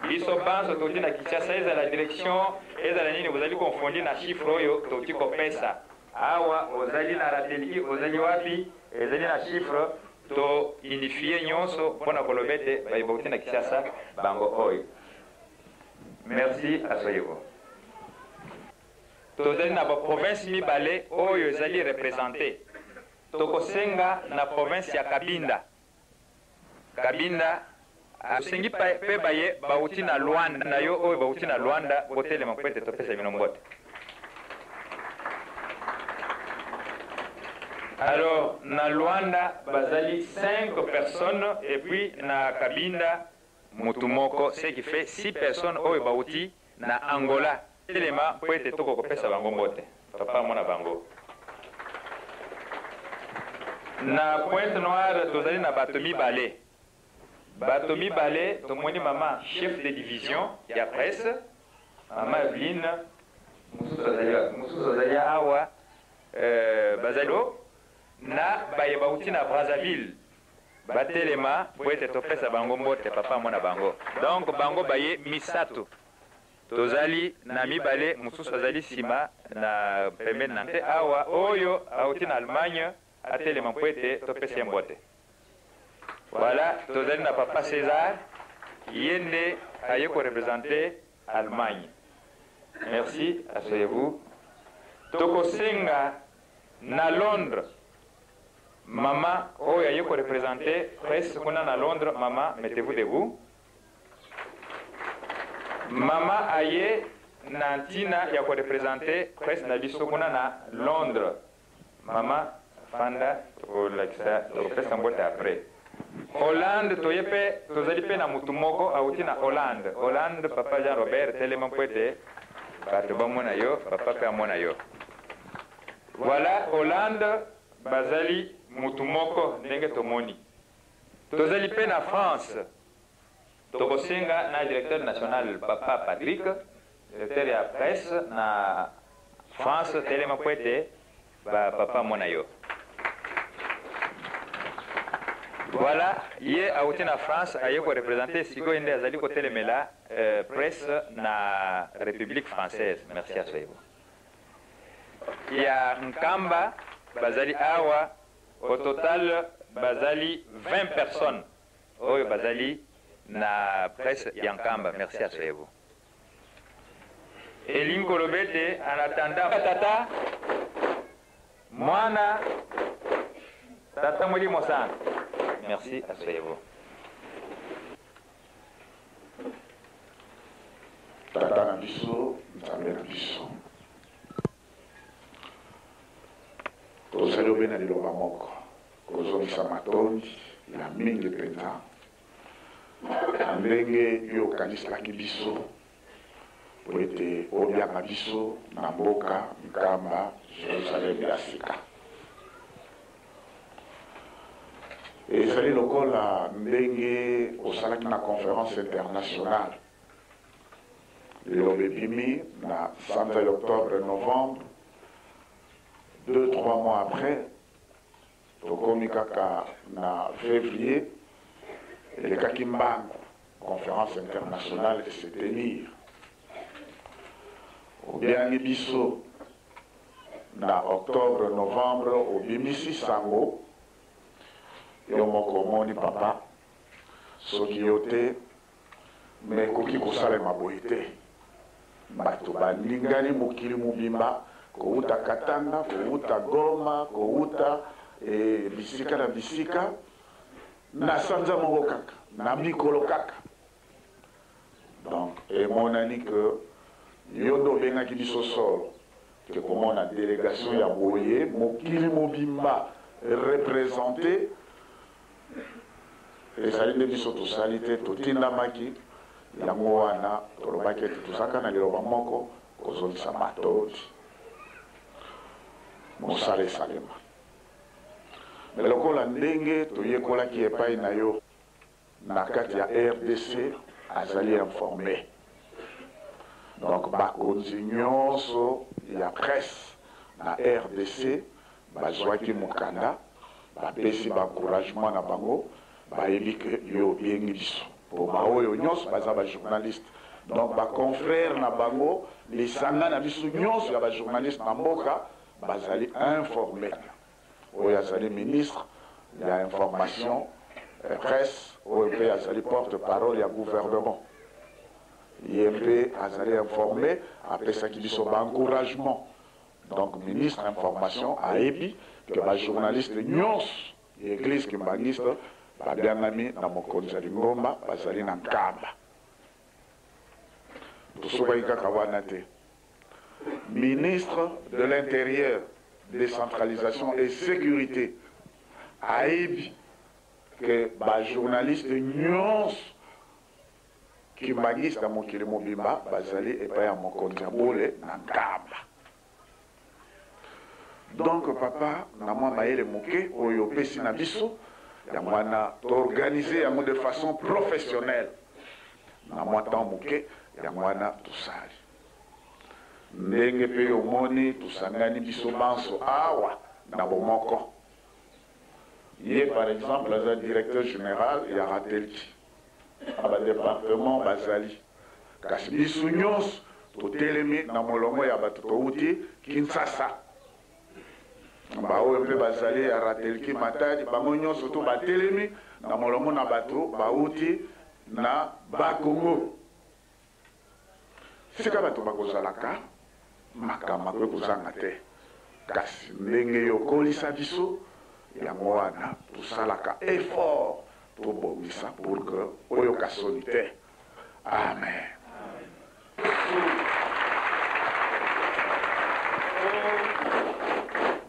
Biso banso touti na Kinshasa eza la direction eza la nini vous allez confondre na chiffre oyo touti kopesa. Awa ozali na rateliki ozali wapi ezali na chiffre to unifier nyonso pona kolobete ba bouti na Kinshasa bango oyo. Merci à Soyevo. Tozali na province mibale oyo ezali représenté. Tokosenga na province ya Kabinda. Kabinda asengi pe baye bauti na Luanda na yo oyo bauti na Luanda botele makwete topesa bino mbote. Alors na Luanda bazali 5 personnes et puis na Kabinda Mutumoko, ce qui fait 6 personnes oyo bauti na Angola. Telema poete toko kopesa bango mbote. Papa mona bango. Na Pointe Noire tozali na Batomi Balé. Batomi Balé tomoni mama chef de division ya presse. Mama Evelyne mususu zali awa bazalo na baye bauti na Brazzaville. Batelema poete topesa bango mbote papa mona bango. Donc bango baye misato. Tozali na mibale mususu azali sima na pembeni na te awa oyo auti na Allemagne atelema poete topesa mbote. Voilà, tozali na papa César yende aye ko représenter Allemagne. Merci, asseyez-vous. Tokosenga na Londres. Maman, oh, il y a que représenter presse qu'on a à Londres. Maman, mettez-vous debout. Maman, aïe, Nantina, il y a que représenter presse na biso qu'on a à Londres. Maman, Fanda, pour l'extra, pour presse en boîte après. Hollande, toyepe, tozalipe na mutumoko, auti na Hollande. Hollande, papa Jean Robert, tellement poète, papa mona yo, papa pe mona yo. Voilà, Hollande, bazali. Mutumoko ndenge tomoni tozali pe na France tokosenga na directeur national papa Patrick directeur ya presse na France telema poete ba papa mona yo. Voilà, ye auti na France aye ko représenter siko ende azali ko telemela presse na République française. Merci à Soyevo. Ya Nkamba bazali awa. Au total, bazali 20 personnes. Oyo bazali na presse ya Nkamba. Merci à Soyevo. Elingo Lobete en attendant tata mwana tata Mulimo sana. Merci à Soyevo. Tata na biso, nzambe na biso. Tozali obena liloba moko kozongisa matondi ya mingi mpenza na ndenge yo okaniselaki biso po ete obianga biso na mboka Nkamba Jerusalem ya sika. Ezali lokola ndenge osalaki na conférence internationale liloba ebimi na sanza ya octobre novembre. 2-3 mois après, tokomi kaka na février, le Kakimbango, conférence internationale de se tenir. Au bien biso, na octobre, novembre, au bimisi sango, yomoko moni papa, soki yote, mais koki kosale maboite. Bato balingani mokili mubimba, kouta Katanga, kouta Goma, kouta bisika na bisika, na sanza moko kaka, na mikolo kaka. Donc, mon ami que yodo bengaki biso solo, que comme on a délégation ya boye, mokili mobimba représenté, et ça de biso to salité, to tindamaki, yango wana, to lobaki to sakana liloba moko, kozongisa matodi. Mosala esalema. Mais lokola ndenge toyekolaki epai na yo na kati ya RDC azali informé. Donc bakonzi nyonso ya presse na RDC bazwaki mokanda bapesi baencouragement na bango bayebi ke yo obiengi biso po baoyo nyonso baza bajournaliste. Donc baconfrère na bango lisanga na biso nyonso ya bajournaliste na mboka bazali informé. Oyo azali ministre ya information presse, oyo mpe azali porte-parole ya gouvernement. Ye mpe azali informé, apesaki biso encouragement. Donc ministre information ayebi que ba journaliste nyonso église kimbangiste babiangami na mokonzi ya Lingomba bazali na Nkamba. Tosokaki kaka wana te. Ministre de l'Intérieur, décentralisation et sécurité, aïbi que les journalistes nyons qui magissent dans mon kilimo bimba, bazali et pas à mon kondiabole na Nkamba. Donc papa, na moi maële moke, oyo pesi na biso, ya mwana t'organiser ya de façon professionnelle. Na moi tant moke, ya mwana tout sali. Ndenge pe omoni tusangani biso banso awa na bomoko. Ye par exemple le directeur général ya ratelki aba département bazali. Kasi biso nyos totelemi na molongo ya bato touti Kinshasa. Ba oyo pe bazali ya ratelki matadi bango nyonso to batelemi na molongo na bato bauti na Bakongo. Sika bato bakozalaka makama kwe kuzanga te kasi ndenge yokolisa biso yango wana tosalaka effort tobongisa pour que oyo kasoni te. Amen.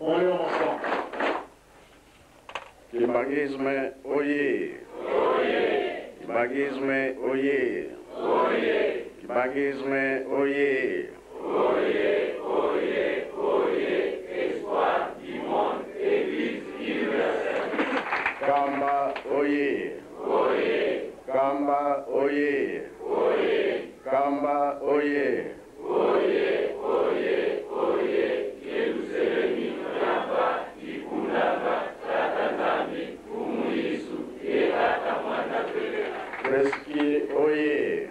On est ensemble. Kimbangisme oye. Kimbangisme oye. Kimbangisme oye. Espoir du monde, Église universelle. Nkamba oye. Nkamba oye. Nkamba oye. Yerusalemi, Nkamba, Ikunamba, Tatanami, Kumuisu, Ekata Mwana Pele. Preski oye.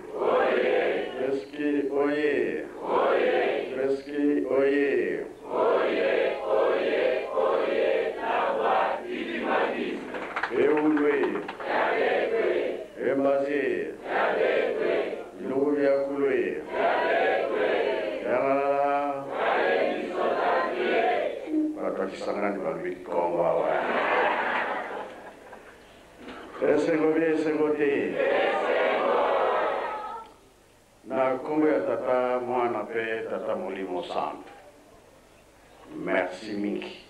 Preski oye. Preski Kisangani Balbi Kongo. Esengote. Na Kongo ya tata mwana pe tata Molimo Santo. Merci mingi.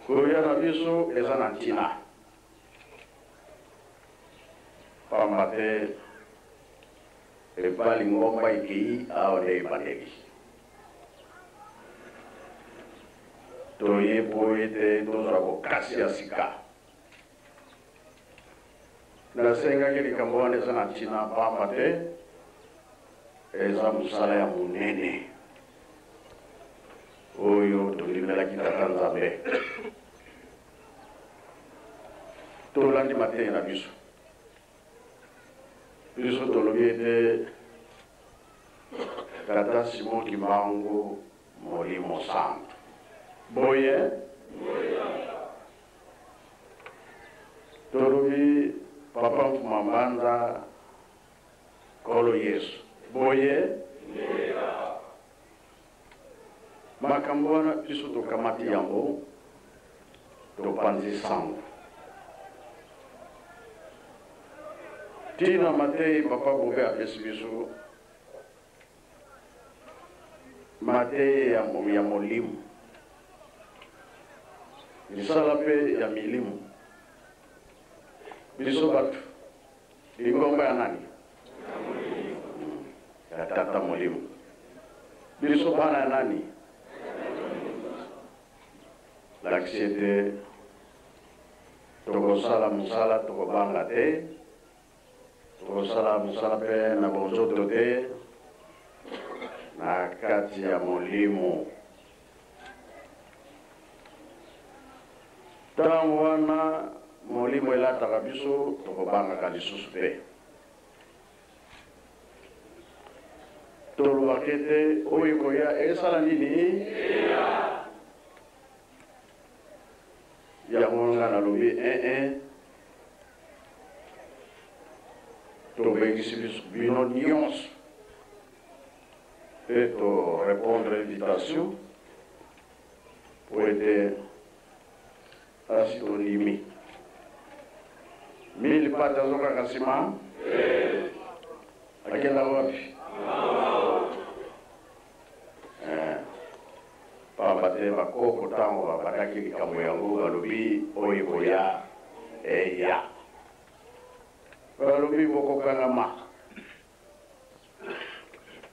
Kuya na biso ezana ntina. Pambate ebali ngomba iki aode bandegi. Toye poete tozako kasi ya sika. Na senga kili kambone ezana ntina pambate eza musala ya munene. Oyo tolibela kitata Nzambe. Tolandi matin na biso. Biso tolobi ete tata Simon Kimbangu Molimo Santo. Boye. Tolobi papa Mfumambanza Kolo Yesu. Boye. Makambo wana biso tokamati yango topanzi sango. Tina Matei papa Bobe apesi biso Matei ya Molimo. Misala pe ya milimu. Biso batu ingomba ya nani? Ya tata Molimo. Biso bana ya nani? L'accès tokosala musala tokobanga te, tokosala musala pe na bonzoto te, na kati ya Molimo. Tango wana Molimo elataka biso tokobangaka lisusu pe. Tolobaki ete oyo koya esala nini? Yango nga nalobi tobengisi bino nyonso et to répondre à l'invitation pour aider asi tolimi mili pata azoka kasima akenda wapi pambate bakoko tango babakaki likambo yango balobi oyo koya eya balobi bokokangama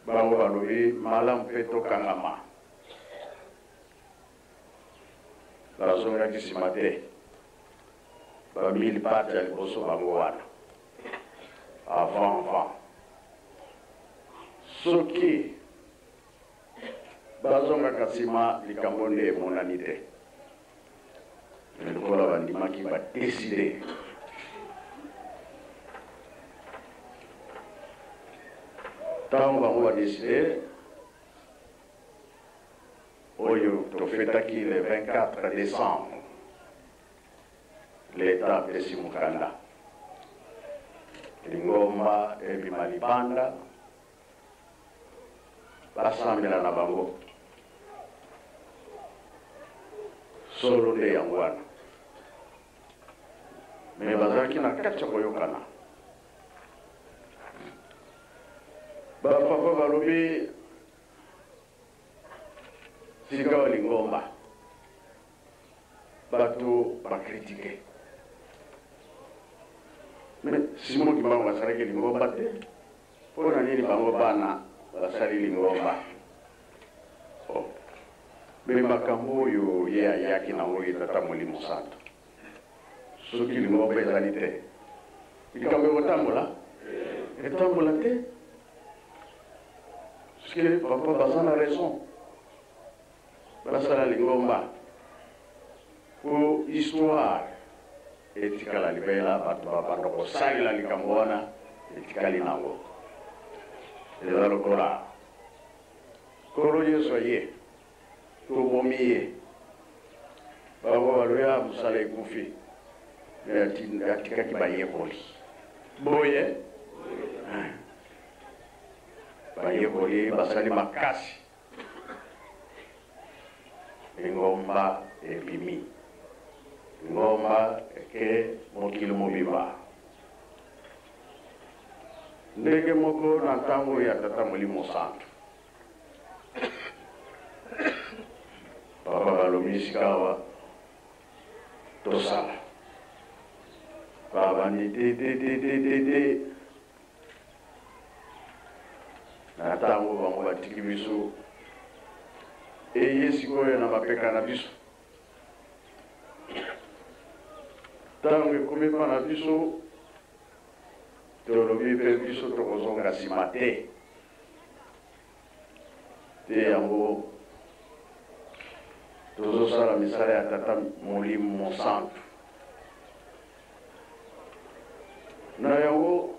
bango balobi malamu mpe tokangama bazongaki nsima te bamili pati ya liboso bango wana avant soki bazongaka nsima likambo nde emonani te lokola bandimaki badeside ntango bango badeside oyo tofetaki le 24 décembre l'État apesi mokanda lingomba ebima libanda basambela na bango solo nde yango wana me bazalaki na kati ya koyokana bapapa balobi sika wa lingomba bato bakritike me Simon Kimbangu basalaki lingomba te mpo na nini bango bana basali lingomba me makambo oyo ye ayaki nango ye tata Molimo Santo soki lingomba ezali te likambo ekotambola etambola te parceke papa baza na raison basala lingomba po histoire etikala libela bato babanda kosalela likambo wana etikali nango eza lokola kolo Yesu ye tobomi ye bango baloya mosala ekufi atikaki bayekoli boye bayekoli basali makasi ngomba ebimi ngomba ke mokili mobimba ndenge moko na ntango ya tata Molimo Santu papa balobi sikawa tosala baba ni te na ntango bango batiki biso eye sikoyo na mapeka na biso ntango ekomi mpa na biso tolobi mpe biso tokozonga nsima te yango tozosala misala ya tata Molimo Santu na yango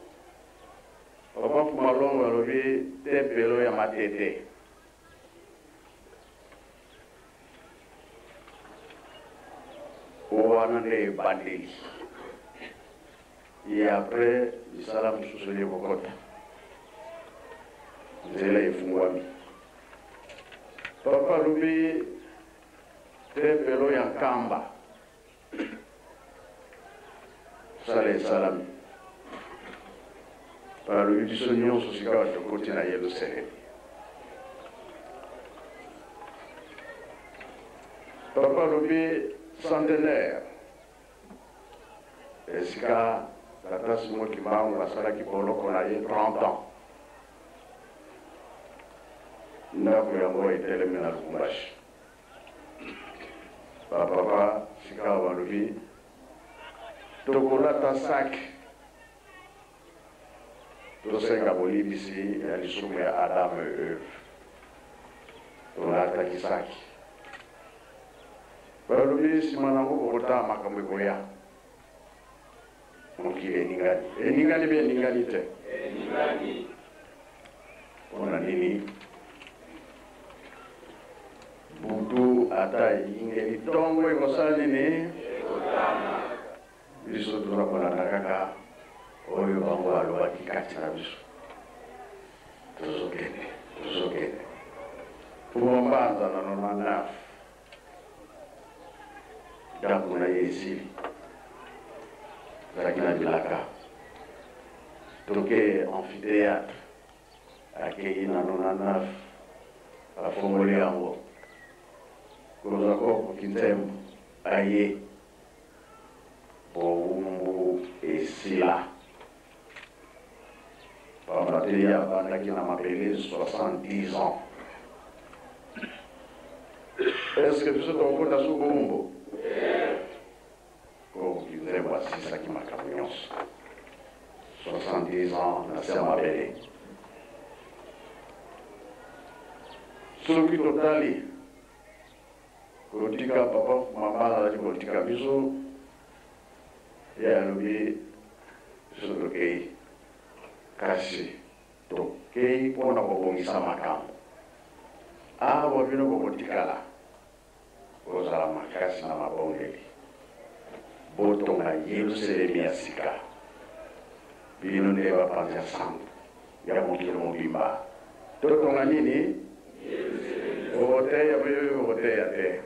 papa Fumalongo alobi tempelo ya matete wana nde ebandeli ye apres misala mosusu ekokota nzela efungwami papa alobi tempelo ya nkamba sala esalami balobi biso nyonso sika tokoti na Yelusalemi papa alobi centenaire esika tata Simon Kimbangu asalaki boloko na ye 30 ans ndako yango etelemi na Lubumbashi bapapa sika balobi tokolata saki tosenga bolibisi ya lisumu ya Adamu et Eve tolataki saki balobi nsima nango bokotala makambo ekoya mokili eningani mpe eningani te mpona nini butu ata ingeli ntongo ekosala nini biso tuna kolanda kaka oyo bango balobaki kati na biso tozokende pombanza na 99 ndako na ye esili zalaki na bilaka toke amphithéâtre akei na 99 afongoli yango kozwa koko kintembo aye bowumbu esila pamba te ye abandaki na mabele 70 ans eske biso tokota su bowumbu koko kintembo asisaki makambo nyonso 70 ans na se ya mabele soki totali kotika papa mama azalaki kotika biso ye alobi biso tokei kasi tokei mpona kobongisa makambo awa bino bokotikala kozala makasi na mabongeli botonga Yelusalemi ya sika bino nde bapanzi ya sango ya mokili mobimba totonga nini okoteya mpe okoteya te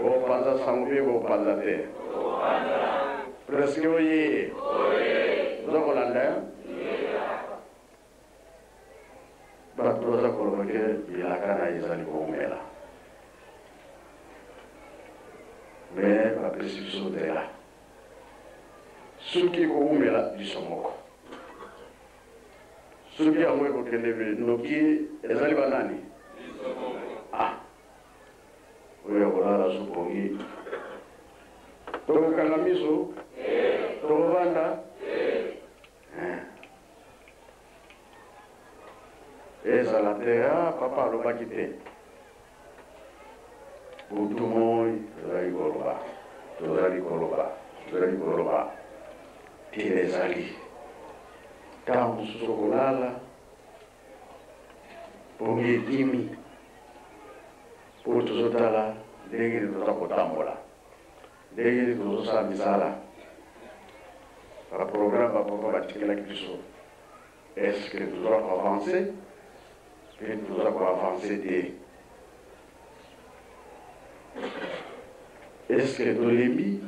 opanza sango mpe opanza te preske oye oza kolanda bato baza koloba ke bilaka na ezali koumela me bapesi biso nzela soki koumela biso moko soki yango ekokende noki ezali banani oyo kolala supongi tokokanga miso tokobanda ezala te papa alobaki te butu moi tozali koloba tile ezali ntango mosusu kolala pongi ekimi po tozotala ndenge nini toza kotambola ndenge nini tozosala misala baprograme bapapa batikelaki biso eske toza koavanse mpe toza koavanse te est-ce que tolembi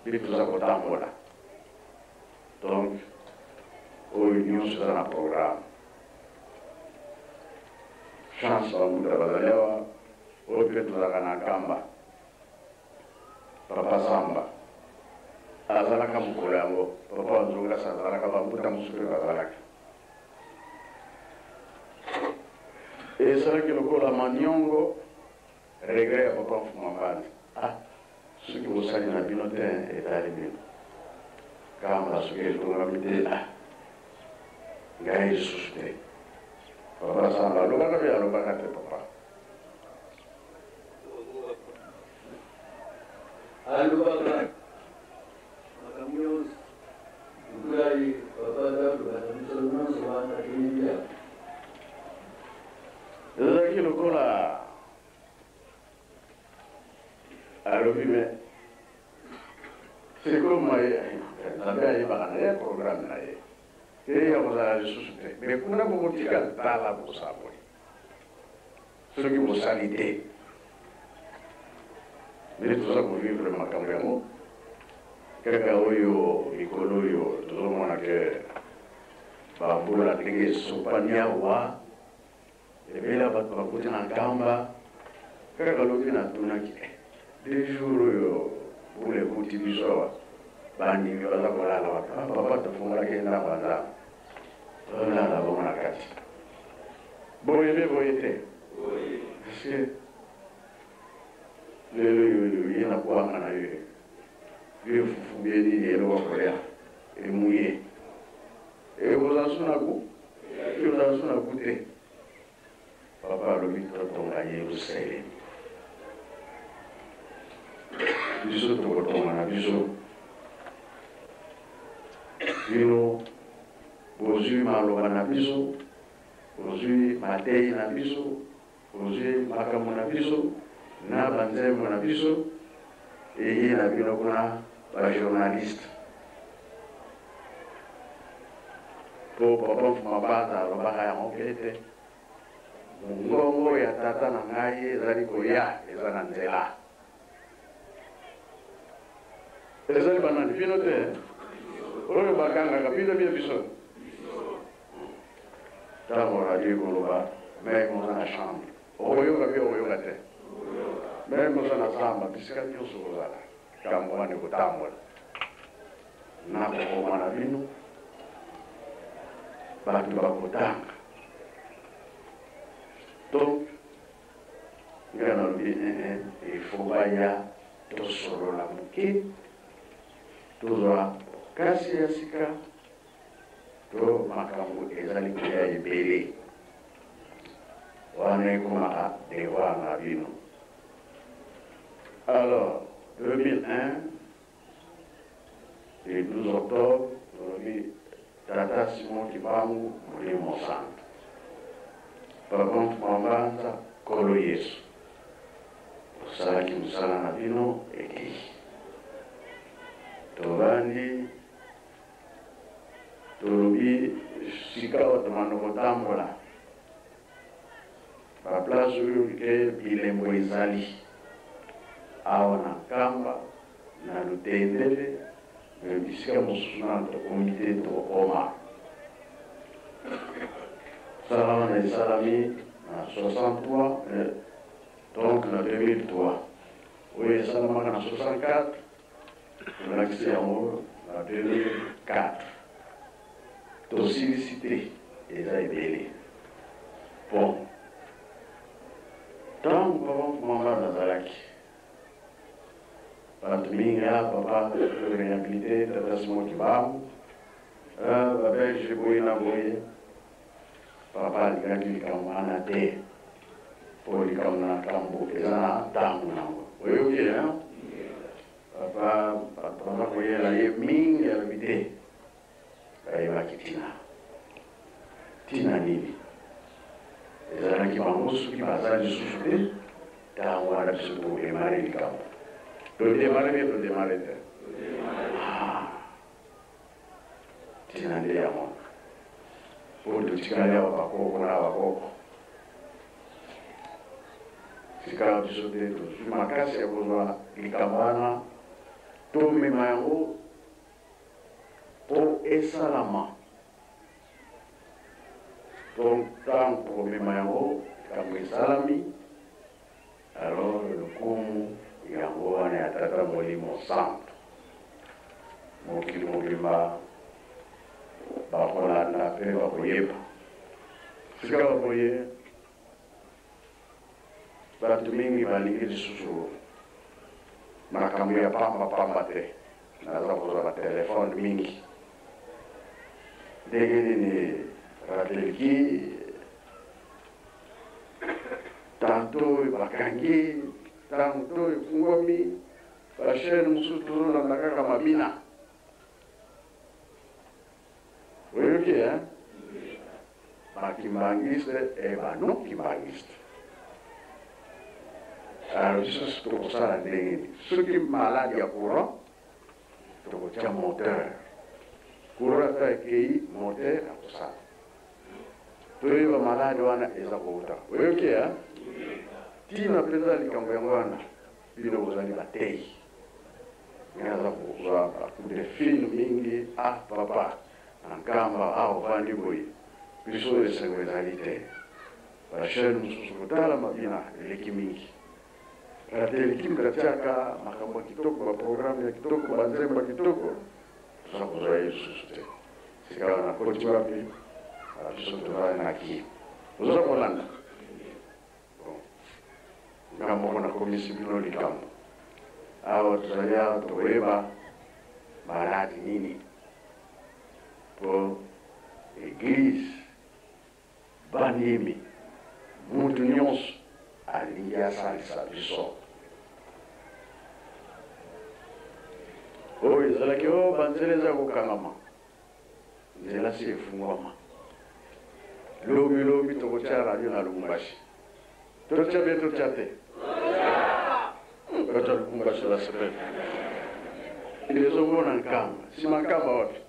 mpe toza kotambola donc oyo nyonso eza na programme chance bamuta bazali awa oyo mpe tozalaka na nkamba papa samba azalaka mokolo yango papa wanzongasi azalaka bamuta mosusu mpe bazalaka ezalaki lokola maniongo regret ya papa mfuma mbandi soki bosali na bino te etali bino kamba soki etongami te ngai lisusu te papa samba alobaka mpe alobaka te papa alobaka makambo nyonso ngai papa alobaka biso nyonso wana toyiya ezalaki lokola alobi me c'est comme nzambe ayebaka na ye programme na ye te ya kozala lisusu te me kuna bokotika tala bosaboli soki bosali te nde toza kovivre makambo yango kaka oyo mikolo oyo tozomona ke bambula ndenge esopani awa ebela bato bakuti na nkamba kaka lobi natunaki deux jours oyo bula ekuti biso awa bandimi baza kolala papa tofungolaki ndako ya nzambe tolala bongo na kati boye mpe boye te parceke lelo yoyo ye na kwanga na yo yo efufu bie nini eloko kolia emuye ekozala so na ku ekozala so na ku te papa alobi totonga yerusalem biso tokotonga na biso bino bozwi maloba na biso bozwi matei na biso bozwi makambo na biso na banzembo na biso eye na bino kuna bajournaliste po papa mfuma banza alobaka yango mpe te ngongo ya tata na ngai ezali koya eza na nzela ezali banani bino te oyo bakangaka bino bino biso ntango radio ekoloba mai moza na chambre okoyoka mpe okoyoka te mai moza na zamba bisika nyonso kozala kambo wana ekotambola nakokoma na bino bato bakotanga donc ngai nalobi ifo baya tosolola moke tozwa kasi ya sika to makambo ezali koya ebele wana ekomaka devoir na bino. Alors 2001 le 12 octobre tolobi tata Simon Kibangu Molimo Santo papa Mbanza kolo Yesu osalaki mosala na bino ekei tobandi tolobi sika batomano kotambola baplace oyo ke bilembo ezali awa na nkamba na lutendele bisika mosusu na komite tokoma sala wana esalami na 63 donc na 2003 oyo esalamaka na 64 tolakisi yango na 2004 tosilisi te eza ebele bon ntango papa Mbanza azalaki bato mingi papa réhabilité tata Simon Kibangu babelge boye na boye papa alingaki likambo wana te po likambo na nkambo eza na ntango nango oyoki papa baza koyela ye mingi alobi te bayebaki tina nini ezalaki bango soki baza lisusu te ntango wana biso todemare likambo todemare mpe todemare te tina nde yango po totikali awa bakoko na bakoko sika biso te tozwi makasi ya kozwa likambo wana tomema yango mpo esalama donc ntango tokomema yango likambo esalami alors lokumu yango wana ya tata molimo centre mokili mobimba bakolanda mpe bakoyeba sika bakoye bato mingi balingi lisusu makambo ya pamba te naza kozwa batelefone mingi ndenge nini rateleki tanto bakangi tanto efungwami bashene mosusu tozolanda kaka mabina oyoki bakimbangiste e banon kimbangiste alors biso tokosala ndenge nini soki maladi ya courant tokotya moteur courant ata ekei moteur akosala toyeba maladi wana eza kouta oyoki ntina mpenza likambo yango wana bino bozali batei ngaza kozwa bakude fine mingi papa na nkamba ovandi boye biso esengo ezali te bashene mosusu kotala mabina eleki mingi rateleki mutatiaka makambo ya kitoko baprogramme ya kitoko banzembo ya kitoko toza kozwa ye lisusu te sika wana koti wapi biso tozali na ki oza kolanda ngambo moko nakomisi bino likambo awa tozali awa tokoyeba maladi nini mpo eglise bandimi mutu nyonso alingi asalisa biso oyo ezalaki o banzela eza kokangama nzela si efungwama lobi tokotya radio na lubumbashi totya be totya te totya lubumbashi la sepele ilezomona nkamba sima nkamba wapi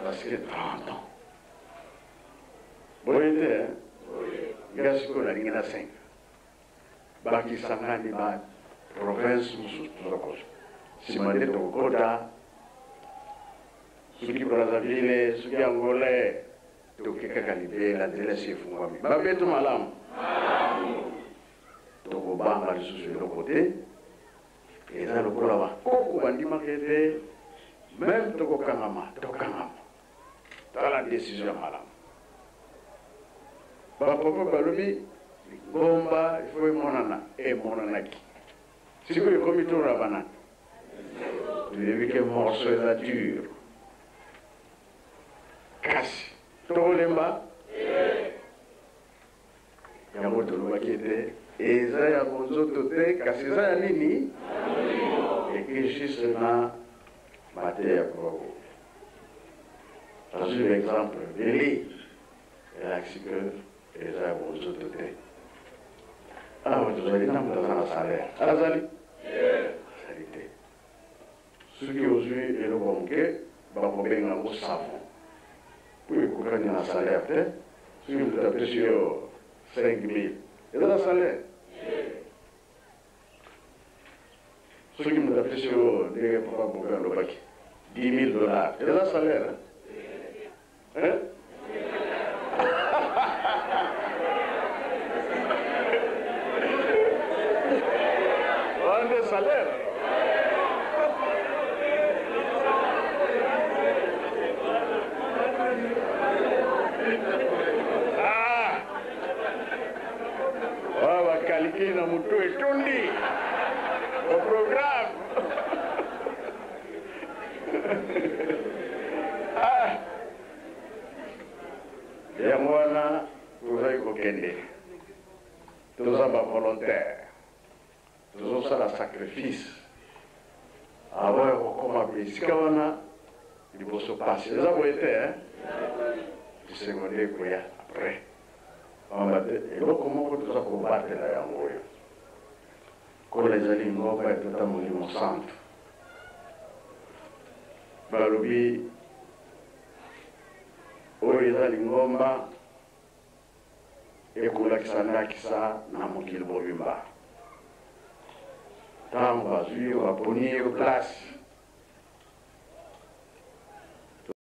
paske 30 ans boye te nga sikoyo nalingi na 5 bakisangani ba province mosusu tozokozwa nsima nde tokokota soki brazzaville soki angolais toke kaka libela nzela esi efungwami babeto malamu tokobanga lisusu eloko te eza lokola bakoko bandimaka ete meme tokokangama tala décision ya malamu bapapa balobi ngomba ifo emonanaki sikoyo ekomi tona banani toyebi ke morso eza dure kasi tokolemba yango tolobaki ete eza ya bonzoto te kasi eza ya nini ekejise na mateya ya kobako azwi l'exemple beli elakisi ke eza ya bonzoto te awa tozali na moto aza na salaire azali te soki ozwi eloko moke bakobenga yango savon po ekokani na salaire te soki moto apesi yo 5000 eza na salaire soki moto apesi yo ndenge papa bobe alobaki $10,000 eza salaire ande salaire bakaliki na mutu etundi o programme yango wana tozali kokende toza bavolontaire tozosala sacrifice abo ya kokoma pe esika wana liboso pasi eza boye te lisengo nde ekoya apres amba te eloko moko toza kobatela yango oyo kola ezali ngomba ya tata molimo centre balobi oyo eza lingomba ekolakisa ndakisa na mokili mobimba ntango bazwi baponi ye place